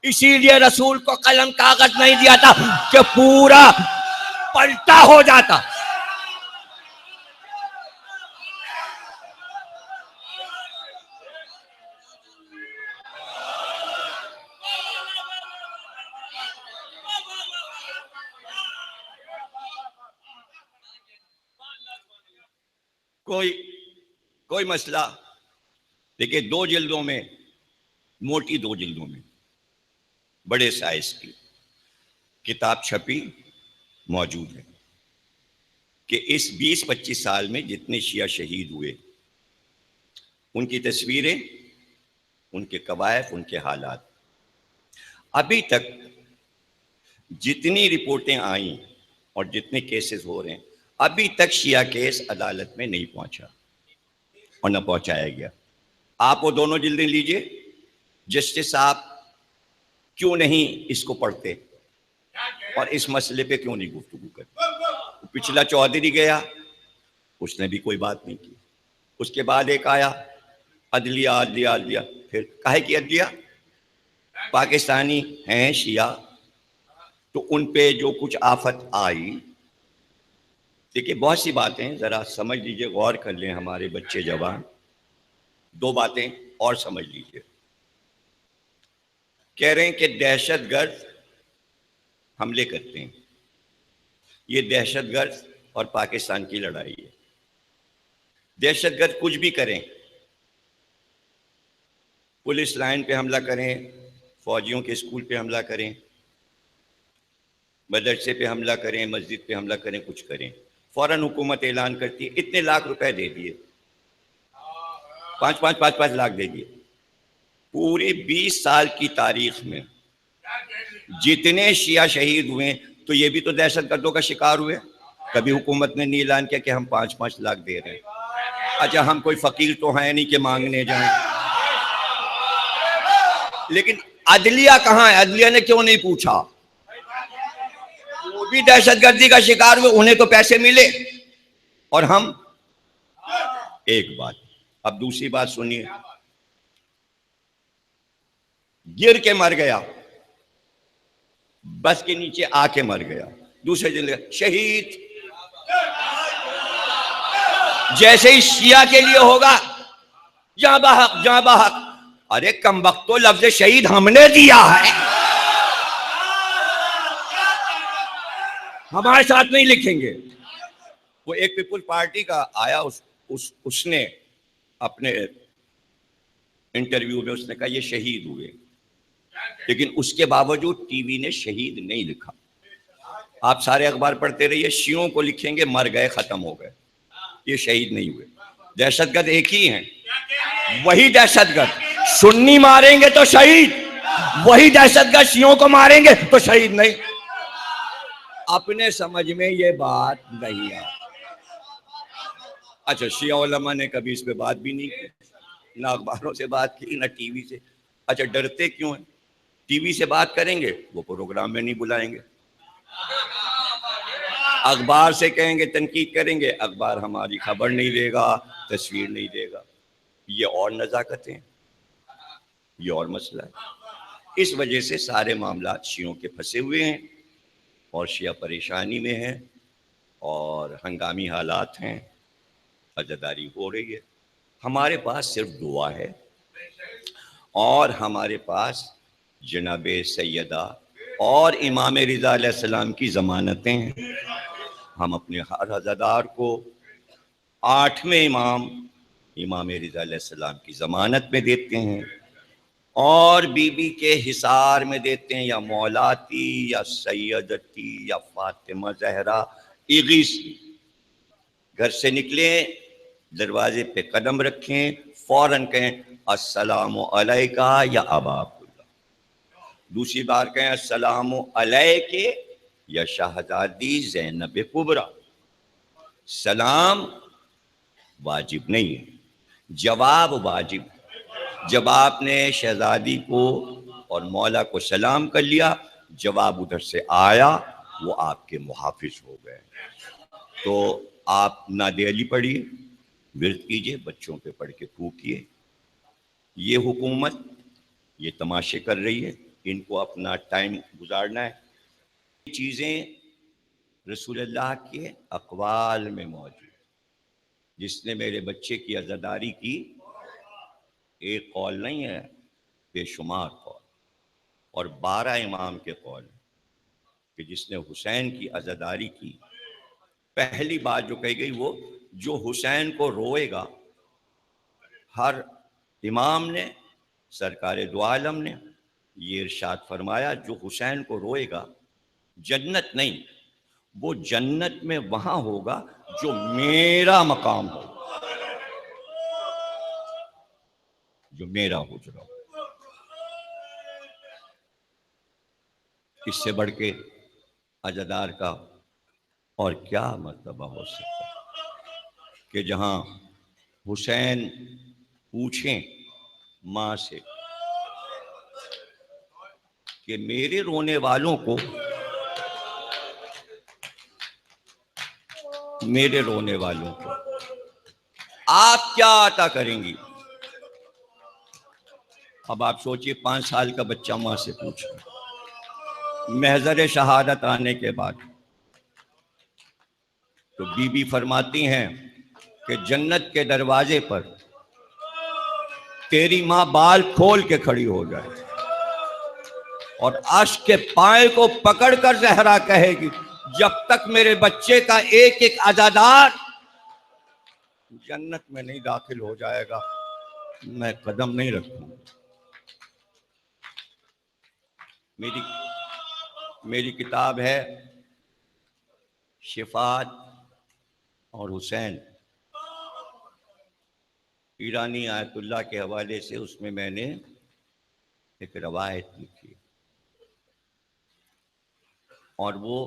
اسی لیے رسول کو قلم کاغذ نہیں دیا تھا کہ پورا پلٹا ہو جاتا. کوئی مسئلہ دیکھیں، 2 جلدوں میں، موٹی 2 جلدوں میں بڑے سائز کی کتاب چھپی، موجود ہے کہ اس 20-25 سال میں جتنے شیعہ شہید ہوئے ان کی تصویریں، ان کے کوائف، ان کے حالات. ابھی تک جتنی رپورٹیں آئیں اور جتنے کیسز ہو رہے ہیں، ابھی تک شیعہ کیس عدالت میں نہیں پہنچا اور نہ پہنچایا گیا. آپ وہ 2 جلدیں لیجئے. جسٹس صاحب کیوں نہیں اس کو پڑھتے اور اس مسئلے پہ کیوں نہیں گفتگو کرتے؟ پچھلا چودھری گیا، اس نے بھی کوئی بات نہیں کی. اس کے بعد ایک آیا، عدلیہ، پھر کہے کہ عدلیہ پاکستانی ہیں شیعہ، تو ان پہ جو کچھ آفت آئی. دیکھیے بہت سی باتیں ذرا سمجھ لیجئے، غور کر لیں ہمارے بچے جوان. 2 باتیں اور سمجھ لیجئے. کہہ رہے ہیں کہ دہشت گرد حملے کرتے ہیں. یہ دہشت گرد اور پاکستان کی لڑائی ہے. دہشت گرد کچھ بھی کریں، پولیس لائن پہ حملہ کریں، فوجیوں کے اسکول پہ حملہ کریں، مدرسے پہ حملہ کریں، مسجد پہ حملہ کریں، کچھ کریں، فوراً حکومت اعلان کرتی ہے اتنے لاکھ روپے دے دیے، 5 لاکھ دے دیے۔ پورے 20 سال کی تاریخ میں جتنے شیعہ شہید ہوئے تو یہ بھی تو دہشت گردوں کا شکار ہوئے، کبھی حکومت نے نہیں اعلان کیا کہ ہم 5 لاکھ دے رہے ہیں۔ اچھا ہم کوئی فقیر تو ہیں نہیں کہ مانگنے جائیں، لیکن عدلیہ کہاں ہے؟ عدلیہ نے کیوں نہیں پوچھا؟ وہ بھی دہشت گردی کا شکار ہوئے، انہیں تو پیسے ملے اور ہم۔ ایک بات، اب دوسری بات سنیے، گر کے مر گیا، بس کے نیچے آ کے مر گیا، دوسرے دن شہید، جیسے ہی شیعہ کے لیے ہوگا جاں بحق جاں بحق، ارے کمبختو لفظ شہید ہم نے دیا ہے، ہمارے ساتھ نہیں لکھیں گے۔ وہ ایک پیپل پارٹی کا آیا، اس نے اپنے انٹرویو میں اس نے کہا یہ شہید ہوئے، لیکن اس کے باوجود ٹی وی نے شہید نہیں لکھا۔ آپ سارے اخبار پڑھتے رہیے، شیعوں کو لکھیں گے مر گئے، ختم ہو گئے، یہ شہید نہیں ہوئے۔ دہشت گرد ایک ہی ہیں، وہی دہشت گرد سنی ماریں گے تو شہید، وہی دہشت گرد شیعوں کو ماریں گے تو شہید نہیں۔ اپنے سمجھ میں یہ بات نہیں ہے۔ اچھا شیعہ علماء نے کبھی اس پہ بات بھی نہیں کی، نہ اخباروں سے بات کی، نہ ٹی وی سے۔ اچھا ڈرتے کیوں ہیں؟ ٹی وی سے بات کریں گے وہ پروگرام میں نہیں بلائیں گے، اخبار سے کہیں گے تنقید کریں گے، اخبار ہماری خبر نہیں دے گا، تصویر نہیں دے گا۔ یہ اور نزاکتیں، یہ اور مسئلہ ہے۔ اس وجہ سے سارے معاملات شیعوں کے پھنسے ہوئے ہیں اور شیعہ پریشانی میں ہیں اور ہنگامی حالات ہیں، عزاداری ہو رہی ہے۔ ہمارے پاس صرف دعا ہے اور ہمارے پاس جناب سیدہ اور امام رضا علیہ السلام کی ضمانتیں ہیں۔ ہم اپنے ہر عزادار کو 8ویں امام رضا علیہ السلام کی ضمانت میں دیتے ہیں، اور بی بی کے حصار میں دیتے ہیں، یا مولاتی یا سیدتی یا فاطمہ زہرا ایغیسی۔ گھر سے نکلیں، دروازے پہ قدم رکھیں، فوراً کہیں السلام علیکہ یا ابا عبداللہ، دوسری بار کہیں السلام علیکہ یا شہزادی زینب کبریٰ۔ سلام واجب نہیں ہے، جواب واجب۔ جب آپ نے شہزادی کو اور مولا کو سلام کر لیا، جواب ادھر سے آیا، وہ آپ کے محافظ ہو گئے۔ تو آپ نادِ علی پڑھیے، ورد کیجئے، بچوں پہ پڑھ کے پھونکیے۔ یہ حکومت یہ تماشے کر رہی ہے، ان کو اپنا ٹائم گزارنا ہے۔ یہ چیزیں رسول اللہ کے اقوال میں موجود، جس نے میرے بچے کی عزاداری کی، ایک قول نہیں ہے، بے شمار قول، اور 12 امام کے قول کہ جس نے حسین کی عزاداری کی، پہلی بات جو کہی گئی وہ جو حسین کو روئے گا، ہر امام نے، سرکار دو عالم نے یہ ارشاد فرمایا، جو حسین کو روئے گا جنت نہیں، وہ جنت میں وہاں ہوگا جو میرا مقام ہو، جو میرا حجرہ ہو۔ اس سے بڑھ کے عزادار کا اور کیا مرتبہ ہو سکتا ہے کہ جہاں حسین پوچھیں ماں سے کہ میرے رونے والوں کو، میرے رونے والوں کو آپ کیا عطا کریں گی؟ اب آپ سوچئے 5 سال کا بچہ ماں سے پوچھ رہا، محضر شہادت آنے کے بعد، تو بی بی فرماتی ہیں کہ جنت کے دروازے پر تیری ماں بال کھول کے کھڑی ہو جائے اور عرش کے پائے کو پکڑ کر زہرا کہے گی، جب تک میرے بچے کا ایک ایک عزادار جنت میں نہیں داخل ہو جائے گا میں قدم نہیں رکھوں۔ میری کتاب ہے شفاعت اور حسین، ایرانی آیت اللہ کے حوالے سے. اس میں نے ایک روایت لکھی اور وہ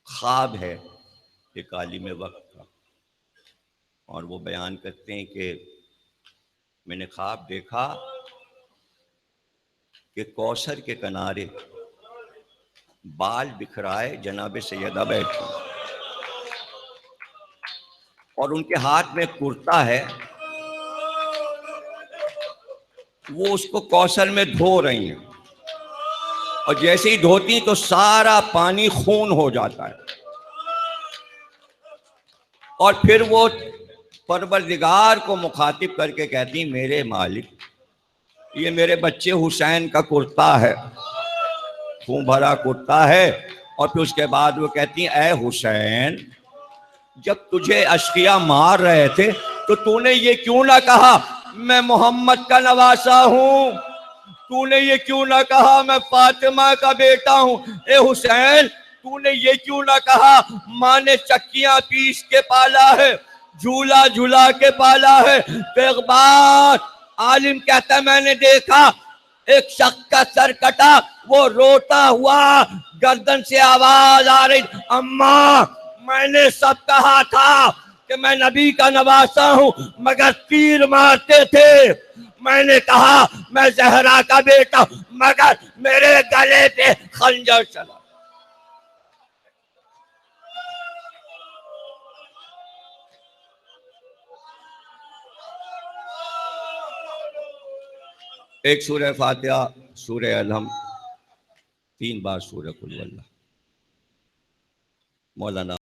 خواب ہے ایک عالم وقت کا، اور وہ بیان کرتے ہیں کہ میں نے خواب دیکھا کہ کوثر کے کنارے بال بکھرائے جناب سیدہ بیٹھی اور ان کے ہاتھ میں کرتا ہے، وہ اس کو کوثر میں دھو رہی ہیں، اور جیسے ہی دھوتی تو سارا پانی خون ہو جاتا ہے، اور پھر وہ پروردگار کو مخاطب کر کے کہتی میرے مالک یہ میرے بچے حسین کا کرتا ہے، خون بھرا کرتا ہے. اور پھر اس کے بعد وہ کہتی ہیں اے حسین جب تجھے اشقیاء مار رہے تھے تو نے یہ کیوں نہ کہا میں محمد کا نواسا ہوں، تو نے یہ کیوں نہ کہا میں فاطمہ کا بیٹا ہوں. اے حسین تو نے یہ کیوں نہ کہا ماں نے چکیاں پیس کے پالا ہے، جھولا جھلا کے پالا ہے. تو ایک بات عالم کہتا ہے میں نے دیکھا ایک شخص کا سر کٹا، وہ روتا ہوا گردن سے آواز آ رہی اماں میں نے سب کہا تھا کہ میں نبی کا نواسا ہوں مگر تیر مارتے تھے، میں نے کہا میں زہرا کا بیٹا مگر میرے گلے پہ خنجر چلا. ایک سورہ فاتحہ، سورہ الحمد، 3 بار سورہ قل ہو اللہ. مولانا